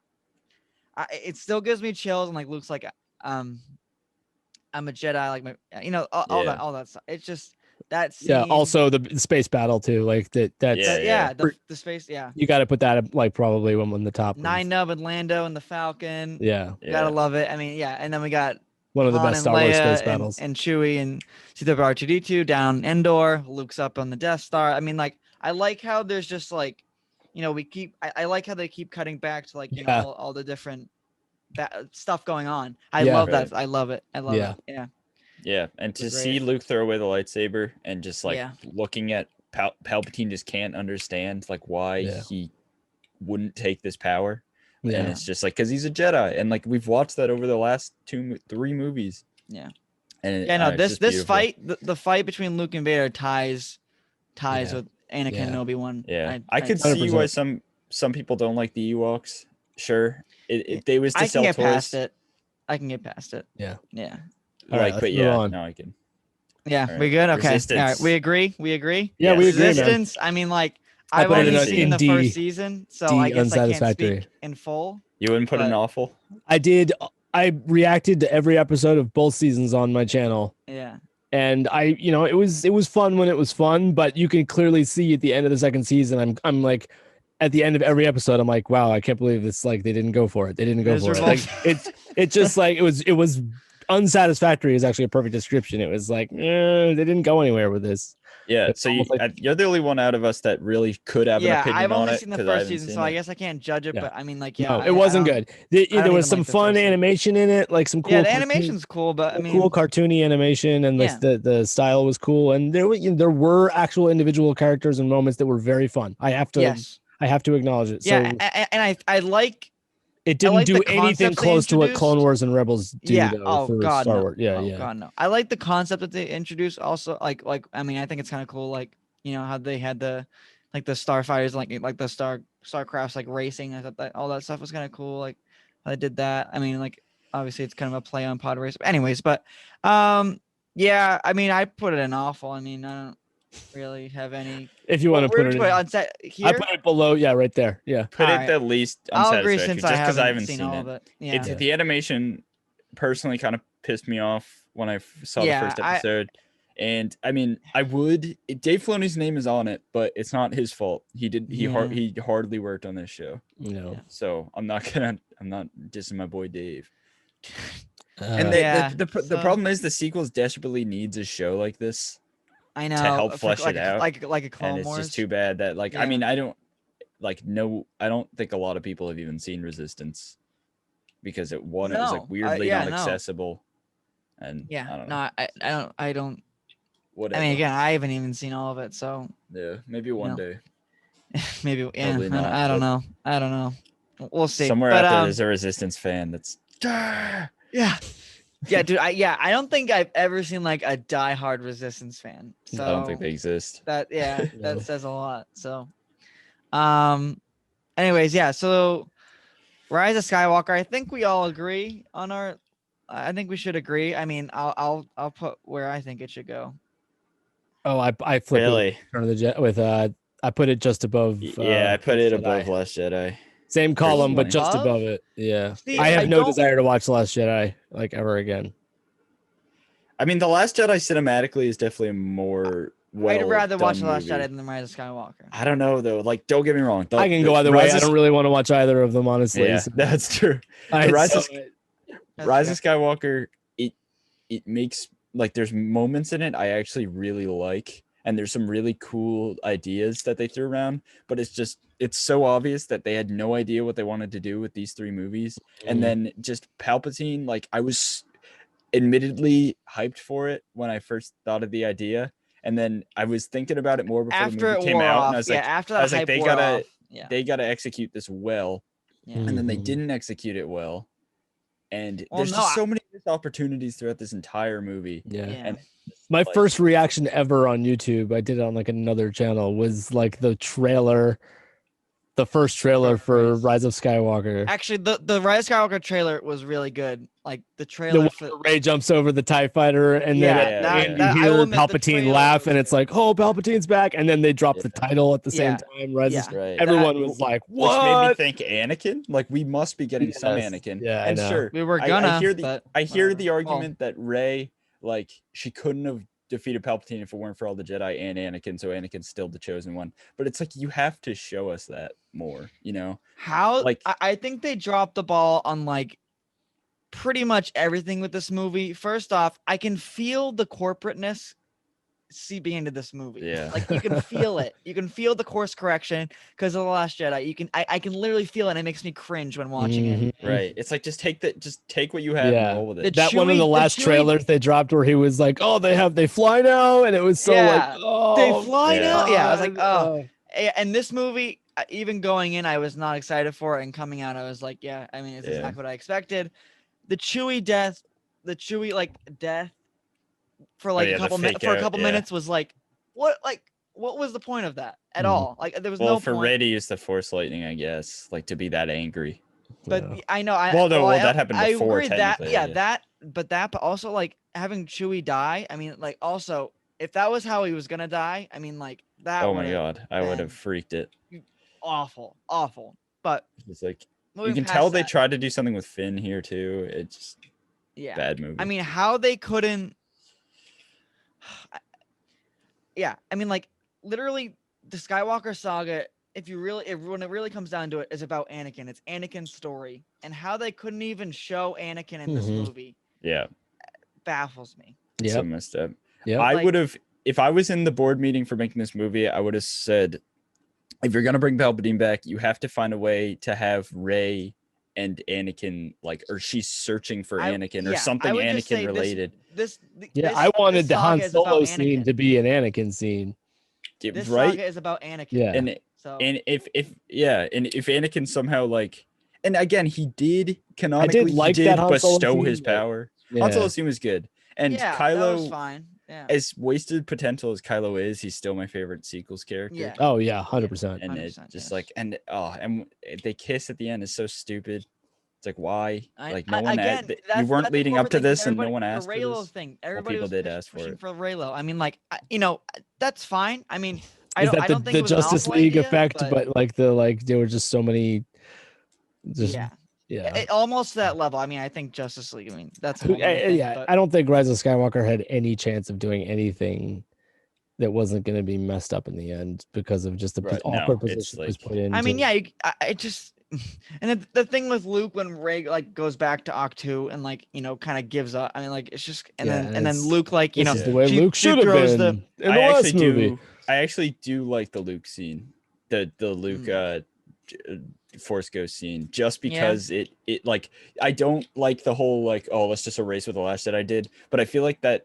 it still gives me chills and like Luke's like I'm a Jedi like all that stuff. It's just that scene. Also the space battle too, like the space you got to put that like probably one on the top. Nine Nub and Lando and the Falcon. You gotta love it. I mean and then we got one of the best Star Wars space battles and Chewie and C-3PO down Endor. Luke's up on the Death Star. I mean like I like how there's just like I like how they keep cutting back to like all the different stuff going on. I love that. I love it. I love it. Yeah, and to see Luke throw away the lightsaber and just like looking at Palpatine just can't understand like why he wouldn't take this power. Yeah. And it's just like because he's a Jedi, and like we've watched that over the last 2-3 movies. Yeah. And this fight, the fight between Luke and Vader ties with Anakin and Obi-Wan. Yeah, I could see why some people don't like the Ewoks. Sure, they was to I sell can get toys. past it. I can get past it. Yeah. All right, but no, I can. Yeah, right. we good. Okay, Resistance. all right, we agree. Yeah, we agree. Resistance. I mean, like I've only seen the first season, so I guess I can't speak in full. You wouldn't put an awful? I did. I reacted to every episode of both seasons on my channel. Yeah. And it was fun when it was fun, but you can clearly see at the end of the second season, I'm like, at the end of every episode, I'm like, wow, I can't believe this. Like they didn't go for it. They didn't go for it. Like it's just like it was unsatisfactory is actually a perfect description. It was like they didn't go anywhere with this. Yeah, so you're the only one out of us that really could have an opinion on it. Yeah, I've only seen the first season, so I guess I can't judge it. But I mean, like, no, it wasn't good. There was some fun animation in it, like some cool. Yeah, the animation's cool, but I mean, cool cartoony animation, and the style was cool, and there were actual individual characters and moments that were very fun. I have to acknowledge it. Yeah, so, and I like. It didn't do anything close to what Clone Wars and Rebels do. Yeah. Though, for God, Star no. Wars. Yeah, God, no. I like the concept that they introduced. Also, like I mean, I think it's kind of cool. Like how they had the starfighters, like the starcrafts, like racing. I thought that all that stuff was kind of cool. Like how they did that. I mean, like obviously it's kind of a play on pod race. But anyways, but Yeah, I mean, I put it in awful. I mean, I don't really have any. If you want to put it in, on set I here. put it below. Yeah, right there. Yeah. Put All it right. the least I'll unsatisfactory, agree since just because I haven't seen seen all it. of it. Yeah. It's the animation personally kind of pissed me off when I saw the first episode. And I mean, Dave Filoni's name is on it, but it's not his fault. He hardly worked on this show. No. So I'm not dissing my boy Dave. And the problem is the sequels desperately needs a show like this. I know, to help flesh it out, like a Clone and it's Wars. just too bad that I mean, I don't think a lot of people have even seen Resistance because it was like weirdly not accessible, and I don't. Whatever. I mean, again, I haven't even seen all of it, so yeah, maybe one day. Maybe Probably not, I don't know. I don't know. We'll see. Somewhere out there, there's a Resistance fan that's yeah, dude. I don't think I've ever seen like a diehard Resistance fan. So I don't think they exist. That that says a lot. So, anyways, yeah. So, Rise of Skywalker. I think we all agree on our. I think we should agree. I mean, I'll put where I think it should go. Oh, I flipped it with I put it just above. I put it above Last Jedi. Same column, but just above it. Yeah. See, I have no desire to watch Last Jedi like ever again. I mean, The Last Jedi cinematically is definitely more I'd rather watch The Last Jedi than The Rise of Skywalker. I don't know though. Like, don't get me wrong. I can go either way. I don't really want to watch either of them, honestly. Yeah, that's true. Rise of Skywalker, it makes like there's moments in it I actually really like, and there's some really cool ideas that they threw around, but it's so obvious that they had no idea what they wanted to do with these three movies. And then just Palpatine, like I was admittedly hyped for it when I first thought of the idea, and then I was thinking about it more before the movie came out, and I was like, they gotta execute this well, and then they didn't execute it well, and there's just so many missed opportunities throughout this entire movie. And my first reaction ever on YouTube, I did it on like another channel, was like the first trailer for Rise of Skywalker. Actually, the Rise of Skywalker trailer was really good. Like the trailer for Rey jumps over the TIE fighter, and then you hear Palpatine laugh, and it's like, oh, Palpatine's back, and then they drop the title at the same time. Everyone was like, what? Which made me think Anakin. Like, we must be getting some Anakin. Yeah, and sure, we were gonna. I hear the argument that Rey, like, she couldn't have defeated Palpatine if it weren't for all the Jedi and Anakin, so Anakin's still the chosen one. But it's like, you have to show us that more, you know? How? Like, I think they dropped the ball on like pretty much everything with this movie. First off, I can feel the corporateness seeping into this movie. Yeah, like you can feel it. You can feel the course correction because of The Last Jedi. I can literally feel it, and it makes me cringe when watching it. Right. It's like, just take what you have and roll with it. That one of the last trailers they dropped where he was like, oh, they fly now, and it was so like, oh, they fly now. Yeah, I was like, oh. And this movie, even going in, I was not excited for it, and coming out, I was like, yeah, I mean, it's exactly what I expected. The Chewie death for like a couple minutes was like, what was the point of that at all? Like, there was no point. For Rey to use the Force lightning, I guess, like, to be that angry. But I know. That happened before. I agree but also like having Chewie die. I mean, like, also if that was how he was gonna die, I mean, like that. Oh my god, I would have freaked it. Awful. But it's like, you can tell they tried to do something with Finn here too. It's just bad movie. I mean, how they couldn't. I mean, like, literally, the Skywalker saga, when it really comes down to it, is about Anakin. It's Anakin's story, and how they couldn't even show Anakin in this movie. Baffles me. So messed up. I would have, if I was in the board meeting for making this movie, I would have said, if you're gonna bring Palpatine back, you have to find a way to have Rey and Anakin, like, or she's searching for Anakin or something Anakin related. I wanted the Han Solo scene to be an Anakin scene. This saga is about Anakin. Yeah. And if Anakin somehow, like, and again, he did canonically bestow his power. Han Solo scene was good. And Kylo, that was fine. As wasted potential as Kylo is, he's still my favorite sequels character. Oh yeah, 100%. And it's just like, and they kiss at the end is so stupid. It's like, why? Like no I, one again, you weren't that's leading what up we're to thinking. this, and no Everybody- one the asked for Raylo this. thing. Everybody people was did ask for pushing it. for Raylo. I mean, like, that's fine. I mean, Is that I don't think the it was an Justice awful League idea, effect? But like there were just so many. Yeah. Almost to that level. I mean, I think Justice League. I mean, that's a whole other thing, yeah. but I don't think Rise of Skywalker had any chance of doing anything that wasn't going to be messed up in the end because of just the awkward position it was put in. I mean, yeah, I just and the thing with Luke when Ray like goes back to Octu and like kind of gives up. I mean, like it's just and then Luke like this is the way Luke should have throws been in the last movie. I actually do like the Luke scene, the Luke Force Ghost scene, just because it like I don't like the whole like, oh, let's just erase what the Last Jedi did, but I feel like that's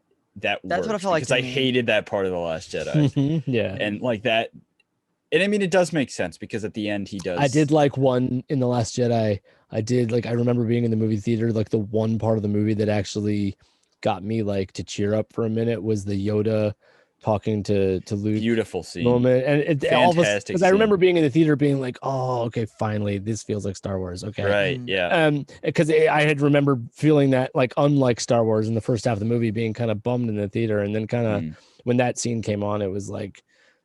works what I felt because I hated that part of the Last Jedi. Yeah, and like that. And I mean, it does make sense because at the end he does. I did like one in The Last Jedi. I remember being in the movie theater. Like the one part of the movie that actually got me like to cheer up for a minute was the Yoda talking to Luke. Beautiful scene moment. And all of us, because I remember scene. being in the theater being like, oh, okay, finally, this feels like Star Wars. Okay. Right. Yeah. Because I had remembered feeling that like unlike Star Wars in the first half of the movie, being kind of bummed in the theater. And then kind of when that scene came on, it was like,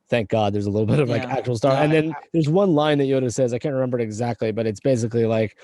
thank God there's a little bit of like actual Star. And then there's one line that Yoda says, I can't remember it exactly, but it's basically like,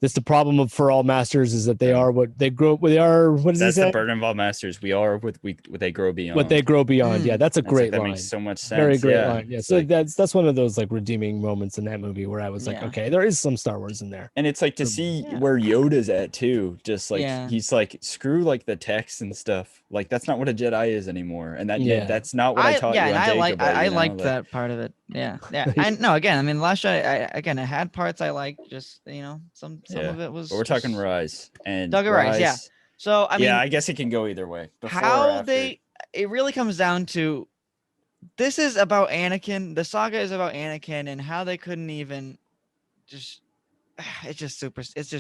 that's the problem for all masters is that they are what they grow. They are. What does he say? That's the burden of all masters. We are what they grow beyond. What they grow beyond. Yeah, that's a great line. That makes so much sense. Very great line. Yeah. So like, that's one of those like redeeming moments in that movie where I was like, okay, there is some Star Wars in there. And it's like to see where Yoda's at too. Just like he's like, screw like the text and stuff. Like that's not what a Jedi is anymore. And that's not what I taught you. Yeah, and I liked that part of it. Yeah, yeah. And no, again, I mean, Last Jedi, again, it had parts I liked. Just some of it was. But we're talking Rise and Rise, yeah. So I mean, I guess it can go either way. It really comes down to, this is about Anakin. The saga is about Anakin and how they couldn't even just. It's just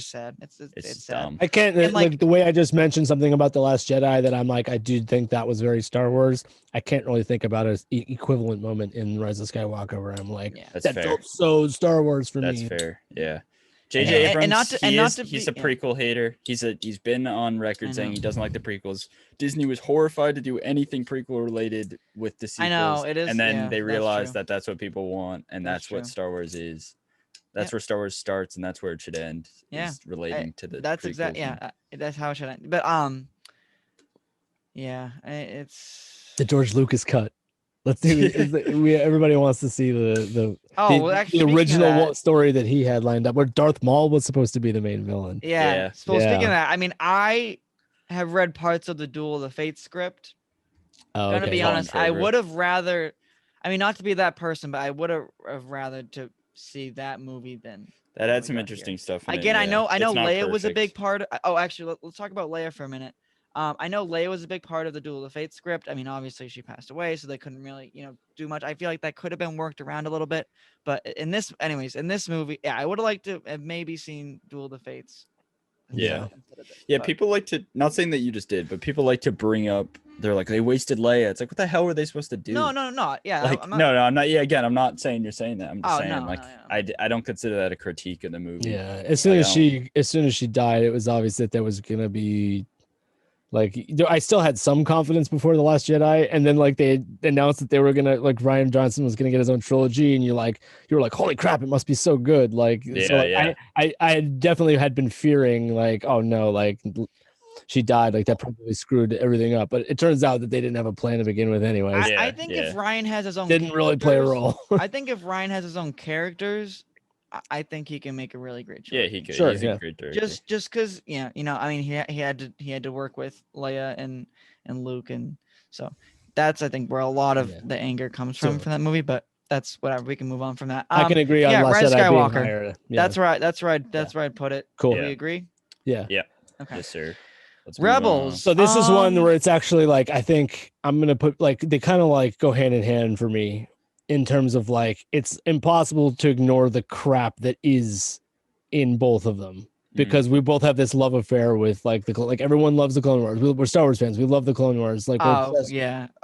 sad. It's sad. Dumb. I can't like the way I just mentioned something about The Last Jedi that I'm like, I do think that was very Star Wars. I can't really think about an equivalent moment in Rise of Skywalker where I'm like, that felt so Star Wars for me. That's fair. Yeah. J.J. Abrams, he's a prequel hater. He's been on record saying he doesn't like the prequels. Disney was horrified to do anything prequel related with the sequels. I know it is, and then they realized that that's what people want, and that's what Star Wars is. That's where Star Wars starts, and that's where it should end. Is relating to the. That's exactly that's how it should end. But it's the George Lucas cut. Let's do it. Everybody wants to see the original story that he had lined up, where Darth Maul was supposed to be the main villain. Yeah. So speaking of that, I mean, I have read parts of the Duel of the Fates script. Gonna be honest, I would have rather. I mean, not to be that person, but I would have rather to see that movie than that had some interesting stuff. Again, I know Leia was a big part. Actually, let's talk about Leia for a minute. I know Leia was a big part of the Duel of the Fates script. I mean, obviously she passed away, so they couldn't really, do much. I feel like that could have been worked around a little bit. But in this movie, I would have liked to have maybe seen Duel of the Fates. Yeah. People like to, not saying that you just did, but people like to bring up, they're like, they wasted Leia. It's like, what the hell were they supposed to do? No. Yeah. Like, I'm not. Yeah, again, I'm not saying you're saying that. I'm just saying, I don't consider that a critique of the movie. Yeah. As soon as she died, it was obvious that there was gonna be. Like, I still had some confidence before The Last Jedi, and then like they announced that they were gonna, like, Rian Johnson was gonna get his own trilogy, and you were like, holy crap, it must be so good. Like, I definitely had been fearing like, oh no, like she died, like that probably screwed everything up. But it turns out that they didn't have a plan to begin with, anyway. I think if Ryan has his own, really play a role. I think if Ryan has his own characters, I think he can make a really great choice. Yeah, he could. Sure, he's a great director. Just because, I mean, he had to work with Leia and Luke, and so that's, I think, where a lot of the anger comes from that movie. But that's whatever. We can move on from that. I can agree on Rise of Skywalker. That's right. That's where I'd put it. Cool. We agree. Yeah. Yeah. Okay. Yes, sir. Rebels. So this is one where it's actually like, I think I'm gonna put, like, they kind of like go hand in hand for me. In terms of like, it's impossible to ignore the crap that is in both of them, because we both have this love affair with like everyone loves the Clone Wars. We're Star Wars fans. We love the Clone Wars. Like, but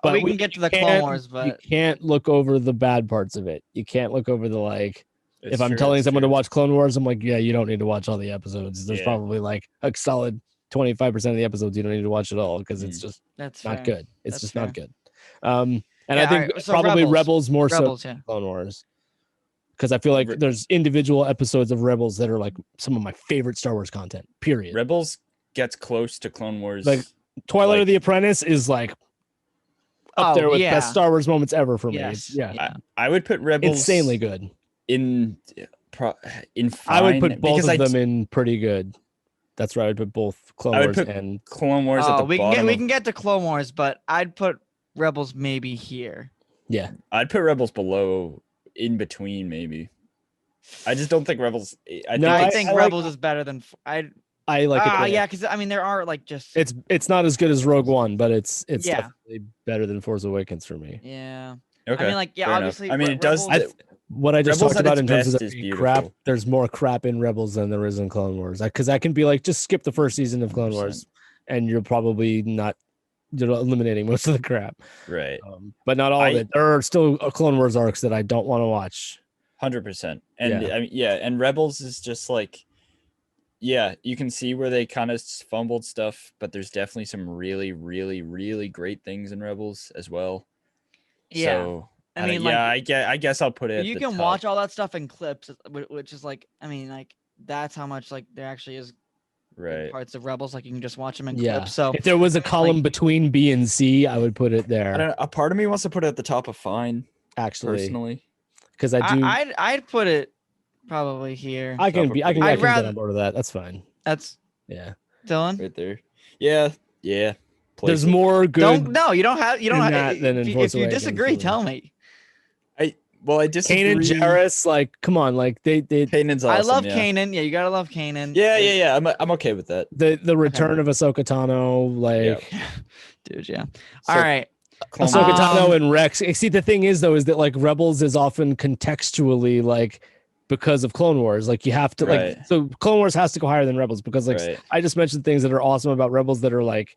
we can get to the Clone Wars, but you can't look over the bad parts of it. You can't look over the like If I'm telling someone to watch Clone Wars, I'm like, yeah, you don't need to watch all the episodes. There's Yeah. probably like a solid 25% of the episodes you don't need to watch at all because it's just That's not fair. good. It's That's just fair. not good. And Yeah, I think alright, so probably Rebels. Rebels more Rebels, so yeah. than Clone Wars. Because I feel like there's individual episodes of Rebels that are like some of my favorite Star Wars content, period. Rebels gets close to Clone Wars. Like Twilight of the Apprentice is like up there with best Star Wars moments ever for me. Yes. I would put Rebels insanely good. In fine, I would put both of them in pretty good. That's right. I would put both Clone Wars and Clone Wars at the bottom. We can get to Clone Wars, but I'd put Rebels maybe here. Yeah, I'd put Rebels below, in between maybe. I just don't think Rebels. I think Rebels is better than I like it. Yeah, because I mean there are like just it's not as good as Rogue One, but it's definitely better than Force Awakens for me. Yeah. Okay. I mean, like, yeah, obviously. Enough. I mean, it does. What I just talked about in terms of the crap, there's more crap in Rebels than there is in Clone Wars. Because I can be like, just skip the first season of Clone 100%. Wars, and you're probably not eliminating most of the crap. Right. But not all of it. There are still Clone Wars arcs that I don't want to watch. 100%. And I mean, and Rebels is just like, yeah, you can see where they kind of fumbled stuff, but there's definitely some really, really, really great things in Rebels as well. Yeah. So, I mean, I guess I'll put it. You can watch all that stuff in clips, which is like, I mean, like that's how much like there actually is parts of Rebels. Like you can just watch them in clips. So if there was a column between B and C, I would put it there. I don't know. A part of me wants to put it at the top of Fine, actually, personally, because I do. I'd put it probably here. I can get on board with that. That's fine. Dylan right there. Yeah. There's more good. You don't have. If you disagree, tell me. I disagree. Kanan Jarrus, like, come on, like they. Kanan's awesome. I love Kanan. Yeah, you gotta love Kanan. Yeah. I'm okay with that. The return of Ahsoka Tano, like, dude, yeah. All right. Ahsoka Tano and Rex. See, the thing is though, is that like Rebels is often contextually like because of Clone Wars. Like you have to like, so Clone Wars has to go higher than Rebels because like I just mentioned things that are awesome about Rebels that are like.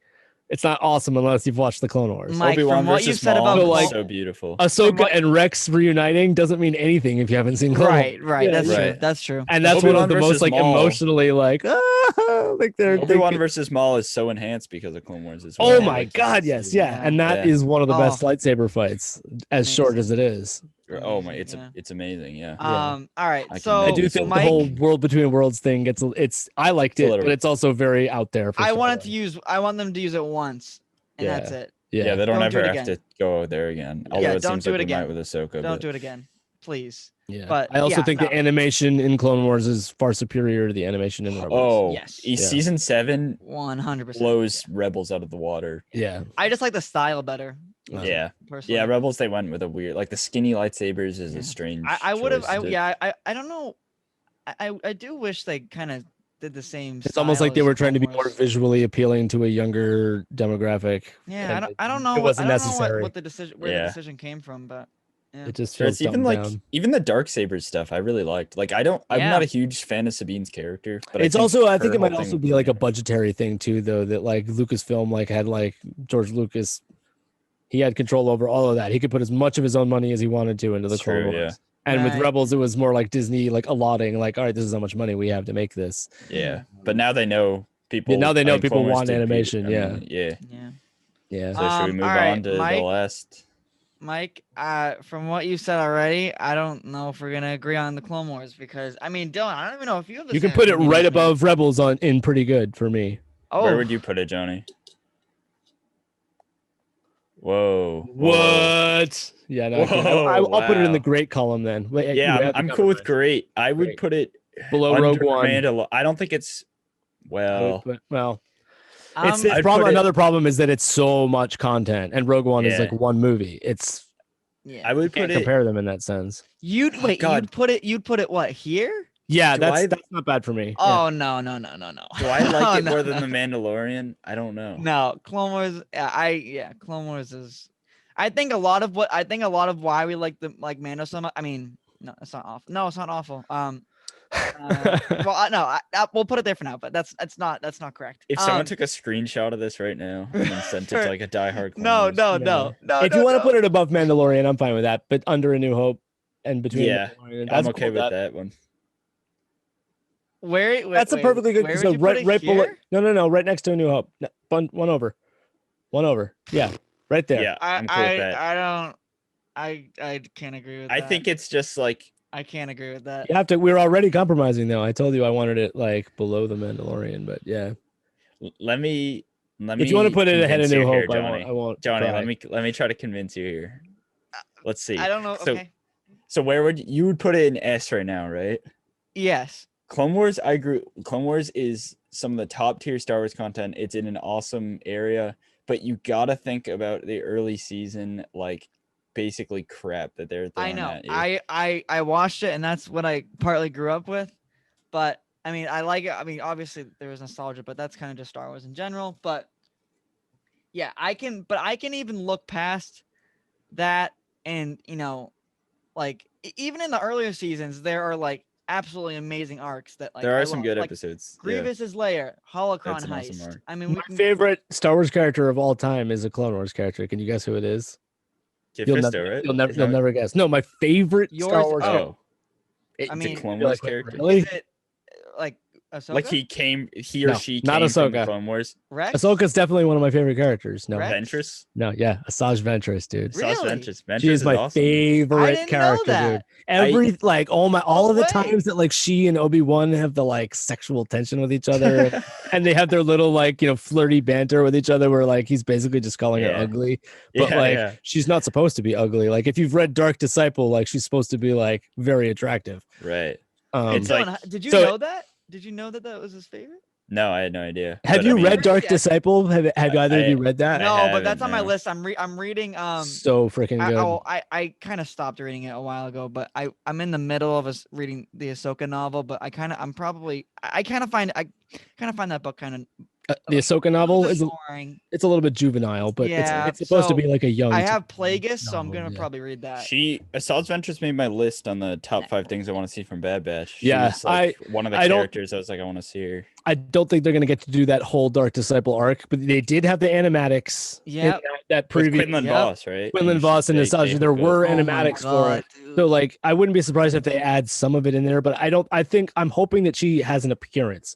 It's not awesome unless you've watched the Clone Wars. Mike, from what you've said about so beautiful. Ahsoka and Rex reuniting doesn't mean anything if you haven't seen Clone Wars. Right. True. That's true. And that's one of the most like emotionally like they're Obi-Wan versus Maul is so enhanced because of Clone Wars as well. Oh my god, yes, yeah. And that is one of the best lightsaber fights, as short as it is. Oh my, it's amazing, yeah. All right, so I do think the whole World Between Worlds thing I liked it, but it's also very out there. I want them to use it once, and that's it. Yeah, they don't ever have to go there again. Although it seems like we might with Ahsoka. Don't do it again, please. Yeah, but I also think the animation in Clone Wars is far superior to the animation in Rebels. Oh, yes. Season 7 100% blows Rebels out of the water. Yeah, I just like the style better. Yeah, personally. Yeah. Rebels, they went with a weird, like the skinny lightsabers is a strange. I would have. I don't know. I do wish they kind of did the same. It's almost like they were trying to be more visually appealing to a younger demographic. Yeah, I don't know. It wasn't necessary. What the decision came from, but. Yeah. It just feels even like even the Darksaber stuff I really liked. Like I'm not a huge fan of Sabine's character, but it's I think it might also be like a budgetary thing too, though, that like Lucasfilm had like George Lucas, he had control over all of that. He could put as much of his own money as he wanted to into the Clone Wars. Yeah. And with Rebels, it was more like Disney like allotting, like, all right, this is how much money we have to make this. Yeah, but now they know people. Now they know people want animation. Yeah. So should we move on to the last? Mike, from what you said already, I don't know if we're gonna agree on the Clone Wars because I mean, Dylan, I don't even know if you have. You can put it right above Rebels in pretty good for me. Oh, where would you put it, Johnny? Whoa! What? Yeah, no, I'll put it in the great column then. Wait, I'm cool with great. I would put it below Rogue One. I don't think it's It's another problem is that it's so much content, and Rogue One is like one movie. I would put compare them in that sense. You'd put it what here? Yeah, that's not bad for me. Oh no. Do I like it more than The Mandalorian? I don't know. No, Clone Wars. Clone Wars is. I think a lot of why we like Mando so much. I mean, no, it's not awful. No, it's not awful. We'll put it there for now, but that's not correct. If someone took a screenshot of this right now and then sent it to like a diehard no. If you want to put it above Mandalorian, I'm fine with that, but under A New Hope, and between Yeah, Mandalorian. I'm That's okay cool, with that one. That's a perfectly good. Where So would you put it right below. here? No, right next to A New Hope. No, one over. Yeah, right there. Yeah, I'm cool with that. I don't. I can't agree with that. I think it's just like I can't agree with that. You have to. We were already compromising though. I told you I wanted it like below the Mandalorian, but yeah. let me If you want to put it ahead of convince you New here, Hope, Johnny. I won't. Johnny, cry. let me try to convince you here. Let's see. I don't know. So, Okay. so where would you would put it in S right now, right? Yes. Clone Wars, I agree. Clone Wars is some of the top tier Star Wars content. It's in an awesome area, but you gotta think about the early season, like basically crap that they're throwing I know. at you. I watched it, and that's what I partly grew up with. But I mean, I like it. I mean, obviously there was nostalgia, but that's kind of just Star Wars in general. But yeah, I can even look past that, and like even in the earlier seasons, there are like absolutely amazing arcs that like There I are some love. good Like episodes. Yeah. Grievous's lair, Holocron That's an awesome heist. arc. I mean, My we can, favorite Star Wars character of all time is a Clone Wars character. Can you guess who it is? Kid You'll Fisto, never, right? you'll never, Is you'll that- never guess. No, my favorite Star Yours- Wars. oh, character. I It's mean, a Clone You're Wars like, wait, character. really? is it like Ahsoka? Like he or No, she not came from the Ahsoka. Clone Wars. Rex? Ahsoka's definitely one of my favorite characters. No, Rex? Ventress. no, yeah, Asajj Ventress, dude. Really? Ventress. She is my awesome. favorite I didn't know character, that. dude. Every like all of the way. times that like she and Obi-Wan have the like sexual tension with each other, and they have their little like flirty banter with each other, where like he's basically just calling her Yeah. ugly, but like she's not supposed to be ugly. Like if you've read Dark Disciple, like she's supposed to be like very attractive. Right. It's like- Dylan, did you so- know that? Did you know that was his favorite? No, I had no idea. have But you I mean, read Dark Yeah. Disciple? Have either of you read that? I No, but that's haven't, on my no. list. I'm reading So freaking good. I kind of stopped reading it a while ago, but I'm in the middle of reading the Ahsoka novel, but I kind of find that book kind of The Ahsoka novel is boring. it's a little bit juvenile, but Yeah, it's supposed to so be like a young. I have teen Plagueis, so I'm novel, gonna yeah. probably read that. Assault Ventress made my list on the top 5 things I want to see from Bad Batch. Yeah, She's like one of the I don't- characters I was like, I want to see her. I don't think they're gonna get to do that whole Dark Disciple arc, but they did have the animatics. in Yep. that With previous Quinlan Yep. Voss, right? Quinlan Voss and Asajj. There were Oh my animatics for God, it. dude. So like I wouldn't be surprised if they add some of it in there, but I'm hoping that she has an appearance.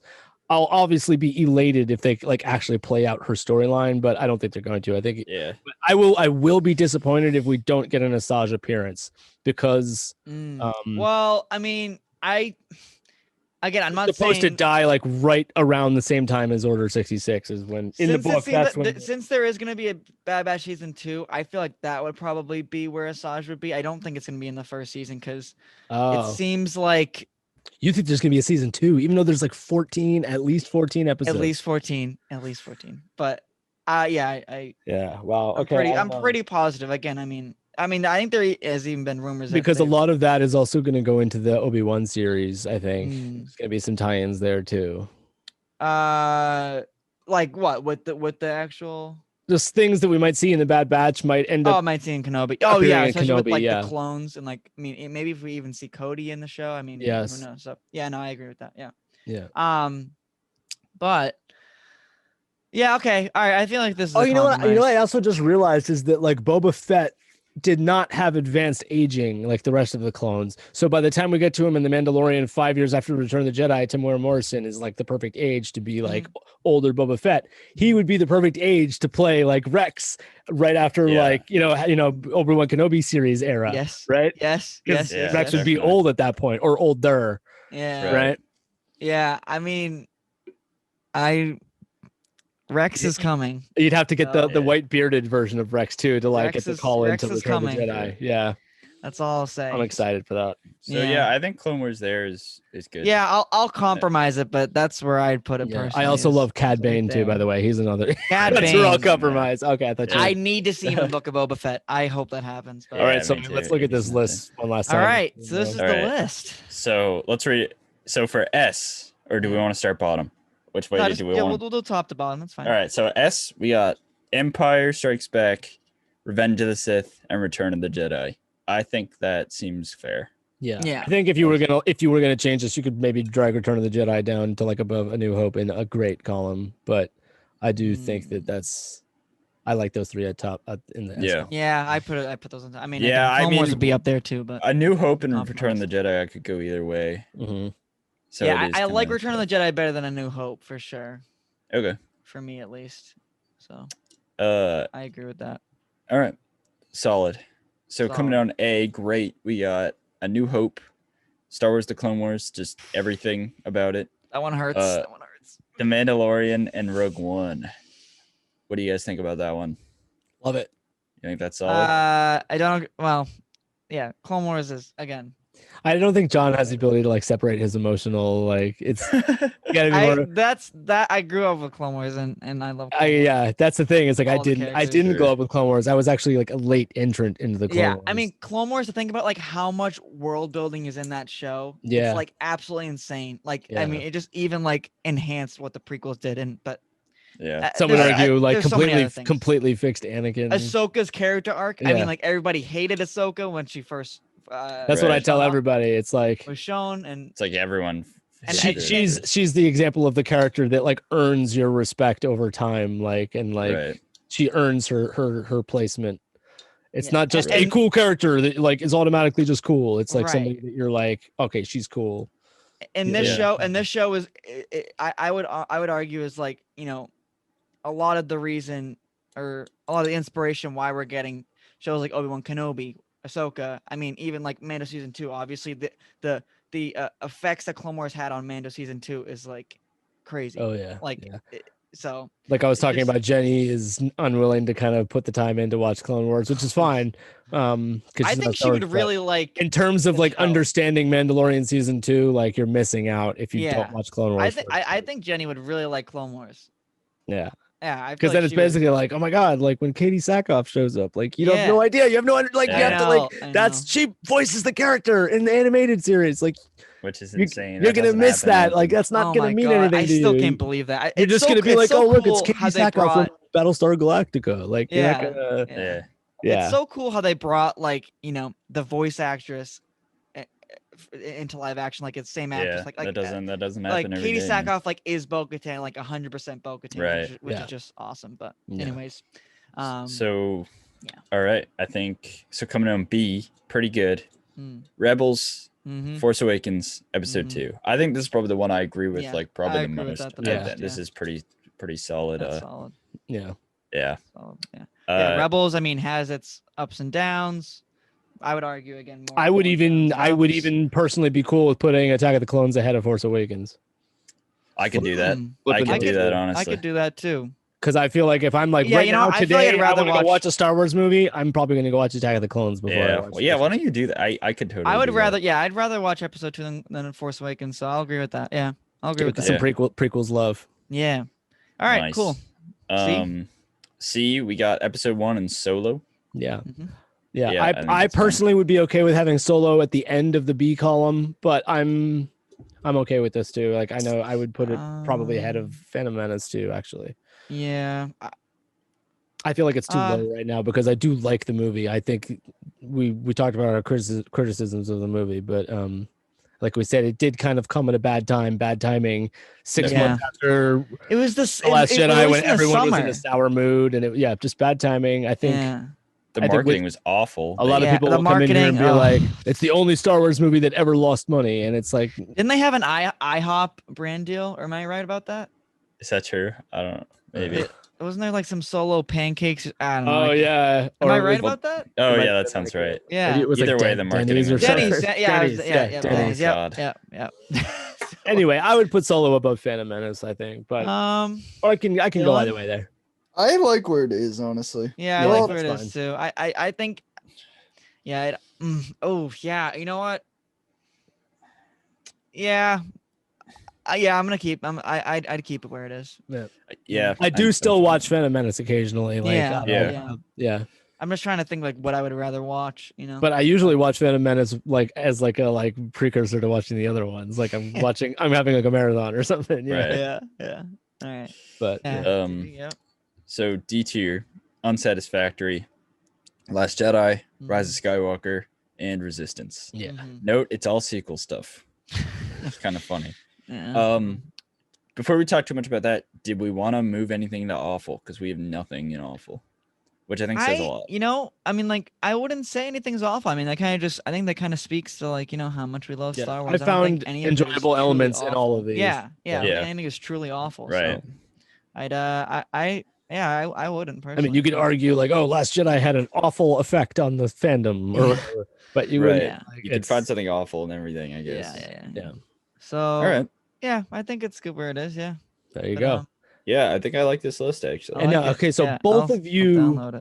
I'll obviously be elated if they like actually play out her storyline, but I don't think they're going to. I think Yeah. I will be disappointed if we don't get an Asajj appearance because Well, I mean, I'm not supposed to saying die like right around the same time as Order 66 is when in the since it book seems that's that- when since there is going to be a Bad Batch season 2, I feel like that would probably be where Asajj would be. I don't think it's going to be in the first season because it seems like you think there's gonna be a season 2 even though there's like at least 14 episodes. at least 14. But yeah, Yeah, wow. I'm okay, I'm pretty positive. Again, I mean, I think there has even been rumors because that a lot of that is also going to go into the Obi-Wan series. I think Mm. there's going to be some tie-ins there too. like what with the actual Just things that we might see in the Bad Batch might end up. might see in Kenobi. Oh appearing yeah, in especially with Kenobi, like yeah. the clones and like maybe if we even see Cody in the show. I mean, Yes. who knows? So yeah, no, I agree with that. Yeah. Yeah. But yeah, okay, all right. I feel like this is. Oh, a you know what? You know compromise. what I also just realized is that like Boba Fett did not have advanced aging like the rest of the clones. So by the time we get to him in the Mandalorian 5 years after Return of the Jedi, Temuera Morrison is like the perfect age to be like older Boba Fett. He would be the perfect age to play like Rex right after like Obi-Wan Kenobi series era. Yes. Right. Yes. 'Cause Yes. Yeah, Rex yes. would be definitely. old at that point or older. Yeah. Right. Yeah. I mean, Rex is coming. You'd have to get the Yeah. white bearded version of Rex too to like Rex get the is- call Rex into is Return of the coming. Jedi. Yeah. That's all I'll say. I'm excited for that. So yeah, I think Clone Wars there is good. Yeah, I'll compromise it, but that's where I'd put it Yeah. personally. I also is- love Cad is right Bane too, there. by the way. He's another. Cad That's where I'll Bane. compromise. Okay, I thought you. I need to see him in Book of Boba Fett. I hope that happens. But... All right, Yeah, so me too. let's look at this He's list one last time. All right, so this is All the right. list. So let's read. So for S, or do we want to start bottom? Which way No, do we want? we'll do top to bottom. That's fine. All right. So S, we got Empire Strikes Back, Revenge of the Sith, and Return of the Jedi. I think that seems fair. Yeah. Yeah. I think if you were gonna change this, you could maybe drag Return of the Jedi down to like above A New Hope in a great column. But I do think that's I like those three at top in the Yeah. SL. Yeah, I put those in. I mean, Yeah, again, Clone Wars mean, would be up there too, but A New Hope and compromise. Return of the Jedi, I could go either way. Mm-hmm. So yeah, it is I like kinda Return of the tough. Jedi better than A New Hope for sure. Okay. For me at least. So I agree with that. All right. Solid. So coming Solid. down A, great. We got A New Hope, Star Wars: The Clone Wars, just everything about it. That one hurts. That one hurts. The Mandalorian and Rogue One. What do you guys think about that one? Love it. You think that's solid? I don't. Well, yeah. Clone Wars is again. I don't think John has the ability to like separate his emotional it's. You gotta be more, That's that. I grew up with Clone Wars and I love. Clone Wars. Yeah, that's the thing. It's like All I the didn't characters. grow up with Clone Wars. I was actually like a late entrant into the Clone Wars. I mean, Clone Wars. To think about like how much world building is in that show. Yeah. It's like absolutely insane. Like Yeah. I mean, it just even like enhanced what the prequels did. But Yeah. some would argue like there's so many other completely things. fixed Anakin. Ahsoka's character arc. I Yeah. mean, like everybody hated Ahsoka when she first. That's what I tell everybody. It's like was shown, and It's like everyone. And she's the example of the character that like earns your respect over time, like and like Right. she earns her placement. It's Yeah. not just a And- cool character that like is automatically just cool. It's like Right. somebody that you're like, okay, she's cool. and this Yeah. show is I would argue is like, you know, a lot of the reason or a lot of the inspiration why we're getting shows like Obi-Wan Kenobi, Ahsoka. I mean, even like Mando season 2. Obviously, the effects that Clone Wars had on Mando season 2 is like crazy. Oh yeah, Like yeah. so. Like I was talking just- about, Jenny is unwilling to kind of put the time in to watch Clone Wars, which is fine. I think she would really like. In terms of the like show. understanding Mandalorian season 2, like you're missing out if you Yeah. don't watch Clone Wars. I think Jenny would really like Clone Wars. Yeah. Yeah, I feel Because like then it's she would- basically like, oh my god, like when Katie Sackhoff shows up, like you have Yeah. no idea, you have no like you Yeah. have to like I that's know. she voices the character in the animated series, like Which is you, insane. you're That gonna doesn't miss happen that, often. like that's not Oh gonna my mean God, anything I to still you. can't believe that. You're It's just so- gonna be it's like, so oh look, it's cool Katie how they Sackhoff brought- from Battlestar Galactica, like you're not Yeah. gonna, Yeah. yeah. It's so cool how they brought like, you know, the voice actress into live action, like it's same actress, Yeah. like That doesn't happen like every Katie day, man. Sackhoff like is Bo-Katan, like 100% Bo-Katan, Right. which Yeah. is just awesome. But Yeah. anyways, So yeah. all right. I think so coming on B, pretty good. mm, Rebels, mhm. Force Awakens, episode Mhm. 2. I think this is probably the one I agree with, Yeah, like probably I the agree with most. that the most, This yeah. is pretty solid. That's solid. Yeah. Yeah. Solid. Yeah. Yeah. Uh, Rebels, I mean, has its ups and downs. I would argue again. More I would more even downs I than would ups. even personally be cool with putting Attack of the Clones ahead of Force Awakens. I could do that. Mm, I Flipping could do those that two. honestly. I could do that too. Because I feel like if I'm like Yeah, right you know, now I feel like today, I'd rather I want to watch- watch a Star Wars movie, I'm probably going to go watch Attack of the Clones before I Yeah. watch Well, yeah. this Why one. don't you do that? I could totally. I would do that. rather, yeah, I'd rather watch episode 2 than Force Awakens. So I'll agree with that. Yeah, I'll agree with Get that. some prequels love. Yeah. All right. Nice. Cool. C, we got episode 1 and Solo. Yeah. Mhm. Yeah. Yeah, I think I that's fine. personally would be okay with having Solo at the end of the B column, but I'm okay with this too. Like I know I would put it probably ahead of Phantom Menace too, actually. Yeah. I feel like it's too low right now because I do like the movie. I think we talked about our criticisms of the movie, but like we said, it did kind of come at a bad timing. 6 Yeah. months after It was the Last Jedi when in the everyone was in summer. a sour mood, and just bad timing. I think Yeah. The I think marketing with- was awful. a lot Yeah, of people the will come in here and be marketing, like, "It's the only Star Wars movie that ever lost money," and it's like, Didn't they have an IHOP brand deal? Or am I right about that? Is that true? I don't know. Maybe. Wasn't there like some Solo pancakes? I don't know. oh yeah, Am I it right was- about that? Oh might yeah, have that sounds right. Yeah. Maybe it was Either like way, the marketing Denny's or was- something. Denny's. Yeah. Denny's, Yeah. Denny's. Yep. God. Yep. Anyway, I would put Solo above Phantom Menace, I think, but or I can go Dylan? either way there. I like where it is, honestly. Yeah, I Yeah, like where it that's is too. I think. Yeah. Oh yeah. You know what? Yeah. Yeah, I'm gonna keep. I'd keep it where it is. Yeah. I do I'm still fine. watch Phantom Menace occasionally. Like, Yeah, yeah. I'm just trying to think like what I would rather watch. You know. But I usually watch Phantom Menace like as like a precursor to watching the other ones. Like I'm having like a marathon or something. Yeah. Right. Yeah. Yeah. All right. But Yeah. yeah. Yeah. So D tier, Unsatisfactory, Last Jedi, Rise of Skywalker, and Resistance. Yeah. Mhm. Note, it's all sequel stuff. It's kind of funny. Yeah. Before we talk too much about that, did we want to move anything to awful? Because we have nothing in awful. which I think says a lot. You know, I mean, like, I wouldn't say anything's awful. I mean, I think that kind of speaks to, like, you know, how much we love Star Wars. I found any of it is enjoyable truly elements in all awful. of these. Yeah, I don't Yeah. think anything is truly awful. Right. So I wouldn't personally. I mean, you could argue like, oh, Last Jedi had an awful effect on the fandom, or whatever, but you wouldn't. Right. You could find something awful and everything, I guess. Yeah. So all right. Yeah, I think it's good where it is. Yeah. There you go. Yeah, I think I like this list actually. And okay, so both of you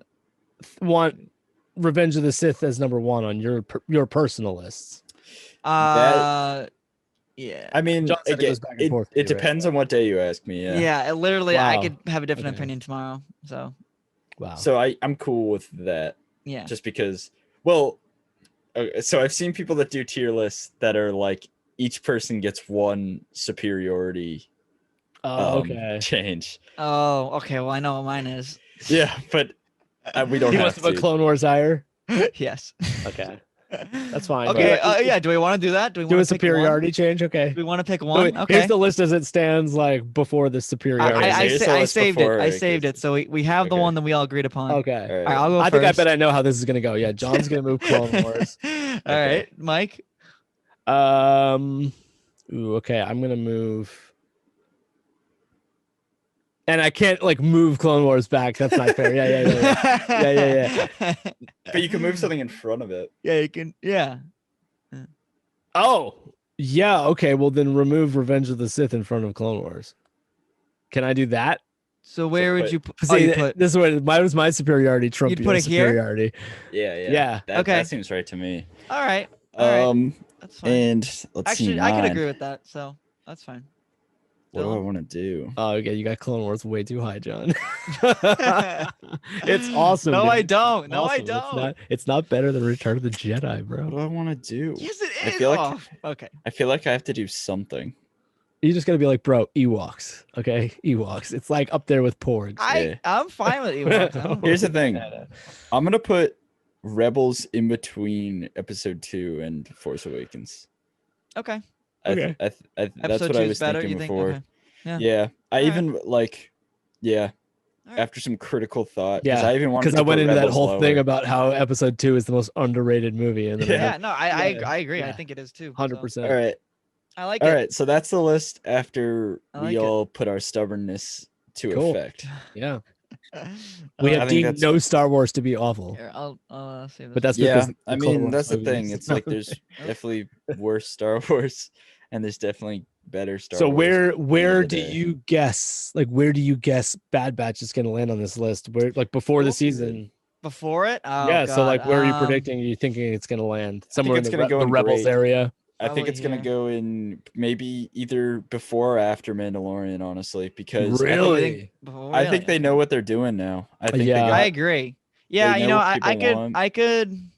want Revenge of the Sith as number 1 on your personal lists. Yeah. I mean, it depends on what day you ask me. Yeah. Yeah. Literally, I could have a different opinion tomorrow. So. Wow. So I'm cool with that. Yeah. Just because, well, so I've seen people that do tier lists that are like each person gets one superiority. Change. Oh, okay. Well, I know what mine is. Yeah, but we don't. He wants to put Clone Wars higher. Yes. Okay. That's fine. Okay. Yeah. Do we want to do that? Do we do a superiority change? Okay. Do we want to pick one? Okay. Here's the list as it stands, like before the superiority. I saved it. I saved it. So we have the one that we all agreed upon. Okay. All right, I'll go first. I bet I know how this is gonna go. Yeah, John's gonna move Clone Wars. All right, Mike. Okay. I'm gonna move. And I can't like move Clone Wars back. That's not fair. Yeah. But you can move something in front of it. Yeah, you can. Yeah. Oh, yeah. Okay. Well, then remove Revenge of the Sith in front of Clone Wars. Can I do that? So where would you put? This is what mine was my superiority. Trump you'd put it superiority. Here? Yeah. That seems right to me. All right. That's fine. And let's see. Actually, I can agree with that. So that's fine. What do I want to do? Oh, okay. You got Clone Wars way too high, John. It's awesome. No, dude. I don't. No, awesome. I don't. It's not better than Return of the Jedi, bro. What do I want to do? Yes, it is. Okay. I feel like I have to do something. You just gotta be like, bro, Ewoks. Okay, Ewoks. It's like up there with Porgs. I'm fine with Ewoks. Here's the thing. I'm gonna put Rebels in between Episode 2 and Force Awakens. Okay. That's what I was thinking before. Okay. Yeah. I even after some critical thought. Yeah. Because I went into that whole thing about how Episode 2 is the most underrated movie. In the movie. No, I agree. Yeah. I think it is too. 100%. All right. I like it. All right. So that's the list after we all put our stubbornness to effect. Yeah. We have deemed no Star Wars to be awful. Here, I'll save this. But that's because I mean that's the thing. It's like there's definitely worse Star Wars, and there's definitely better Star Wars. So where do you guess? Like where do you guess Bad Batch is going to land on this list? Where like before the season? Before it? Oh, yeah. God. So like where are you predicting? Are you thinking it's going to land somewhere in the Rebels area? I think it's gonna go in maybe either before or after Mandalorian, honestly, because I think they know what they're doing now. I agree. Yeah, I could.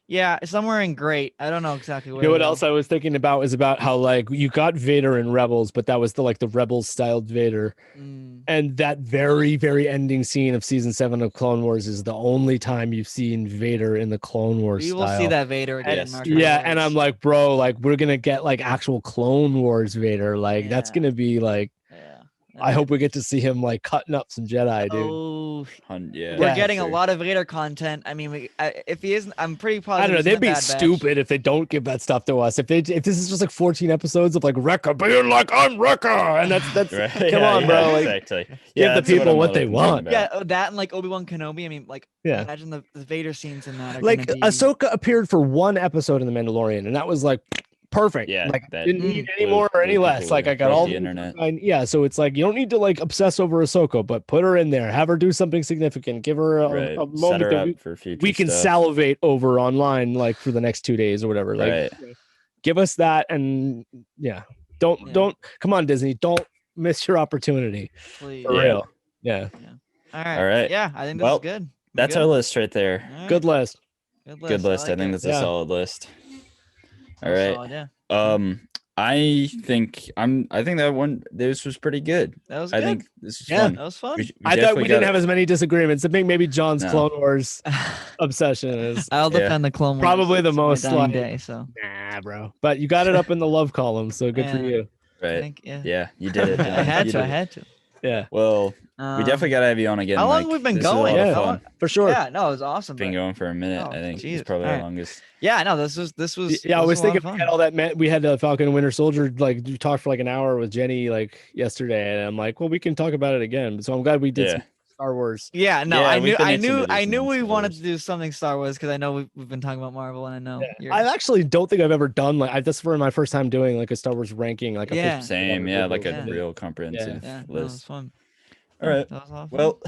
Yeah, somewhere in great. I don't know exactly where. You know what else I was thinking about was about how like you got Vader in Rebels, but that was the Rebels styled Vader, and that very ending scene of season 7 of Clone Wars is the only time you've seen Vader in the Clone Wars. We will see that Vader again. And I'm like, bro, like we're gonna get like actual Clone Wars Vader. Like that's gonna be like. I hope we get to see him like cutting up some Jedi, dude. Oh, we're getting a lot of Vader content. I mean, if he isn't, I'm pretty positive. I don't know. They'd be stupid if they don't give that stuff to us. If this is just like 14 episodes of like Wrecker being like I'm Wrecker, and that's right. Come on, bro. Like, exactly. Give the people what they want. Yeah, that and like Obi-Wan Kenobi. I mean, like, imagine the Vader scenes in that. Like Ahsoka appeared for one episode in the Mandalorian, and that was like. Perfect. Yeah, like didn't need any more or any less. Like I got all the internet. Yeah, so it's like you don't need to like obsess over Ahsoka, but put her in there, have her do something significant, give her a moment that we can salivate over online, like for the next 2 days or whatever. Like, give us that, and don't come on, Disney, don't miss your opportunity. Please. For real. Yeah. All right. Yeah, I think that's good. That's our list right there. Right. Good list. Good list. I think that's a solid list. All right. Solid, I think that one. This was pretty good. That was good. I think this was fun. That was fun. I thought we didn't have as many disagreements. I think maybe John's Clone Wars obsession is. I'll defend the Clone Wars. Probably the most like day. So nah, bro. But you got it up in the love column, so good for you. Right. Yeah, you did it. I had to. Yeah. Well, We definitely gotta have you on again. How long Mike. we've been This is a lot going? of Yeah, fun. for sure. Yeah, no, it was awesome. Been but- going for a minute. Oh, I think geez. it's probably All the right. longest. Yeah, no, this was. Yeah, I was a lot of thinking we fun. had all that. We had the Falcon and Winter Soldier. Like you talked for like an hour with Jenny like yesterday, and I'm like, well, we can talk about it again. So I'm glad we did Yeah. some Star Wars. Yeah, no, Yeah, I we've knew, been itching to do I knew some we Star wanted Wars. to do something Star Wars because I know we've been talking about Marvel, and I know you're. I actually don't think I've ever done like this for my first time doing like a Star Wars ranking. Like Yeah. Same, yeah, like a Yeah. real comprehensive yeah, no, it was list. fun. All right. That was a lot of fun. Well,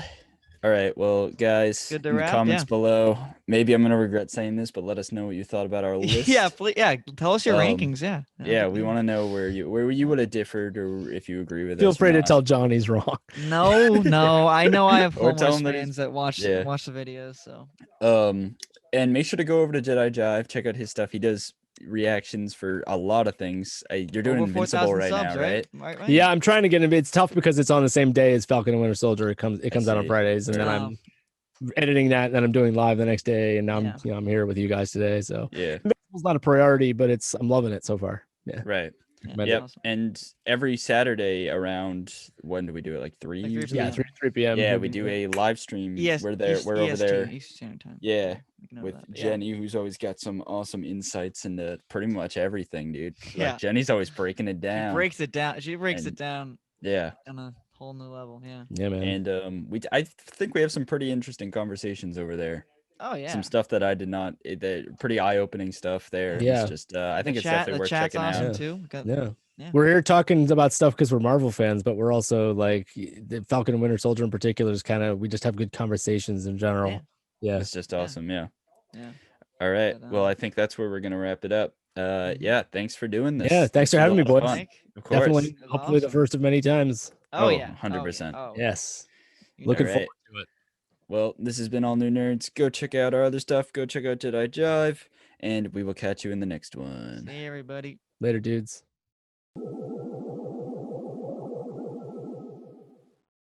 all right. Well, guys, Good to in the wrap, comments yeah. below, maybe I'm gonna regret saying this, but let us know what you thought about our list. yeah, please, yeah. Tell us your Um, rankings. Yeah. Yeah, we want to know where you would have differed, or if you agree with Feel us. or free to not. tell John he's wrong. No, I know I have Or tell homeless him that he's- fans that watch yeah. watch the videos. So And make sure to go over to Jedi Jive, check out his stuff. He does reactions for a lot of things. You're doing over Invincible 4,000 right subs, now, right? Right. Yeah, I'm trying to get him. It's tough because it's on the same day as Falcon and Winter Soldier. It comes out on see. Fridays, and then Right. I'm editing that, and then I'm doing live the next day, and now Yeah. I'm here with you guys today. So Yeah, Invincible's not a priority, but I'm loving it so far. Yeah. right. Yeah, Yep. awesome. And every Saturday around, when do we do it? Like 3 Like 3 usually? Yeah, 3 p.m. Yeah, we'll we be do there. a live stream. Yes, We're there. We're over EST, there. Eastern Standard Time. Yeah, we can know with that. Yeah. Jenny, who's always got some awesome insights into pretty much everything, dude. Yeah. Like Jenny's always breaking it down. She breaks it down. She breaks it And- down Yeah, on a whole new level. Yeah. Yeah, man. and I think we have some pretty interesting conversations over there. Oh yeah. Some stuff that I did not, that pretty eye-opening stuff there. Yeah. It's just I think the it's chat, definitely the worth chat's checking awesome out. too. We got- Yeah. Yeah. We're here talking about stuff because we're Marvel fans, but we're also like the Falcon and Winter Soldier in particular is we just have good conversations in general. Yeah. Yeah. It's just awesome. Yeah. Yeah. All right. But, Well, I think that's where we're gonna wrap it up. Mhm. Yeah. Thanks for doing this. Yeah, thanks This for having was me, a lot of boys. fun. Mike? Of course. Definitely, It was hopefully the awesome. first of many times. Oh, Oh, yeah. 100%. Oh, Yes. you Looking know. Alright. forward to it. Well, this has been All New Nerds. Go check out our other stuff. Go check out Jedi Jive, and we will catch you in the next one. See you, everybody. Later, dudes.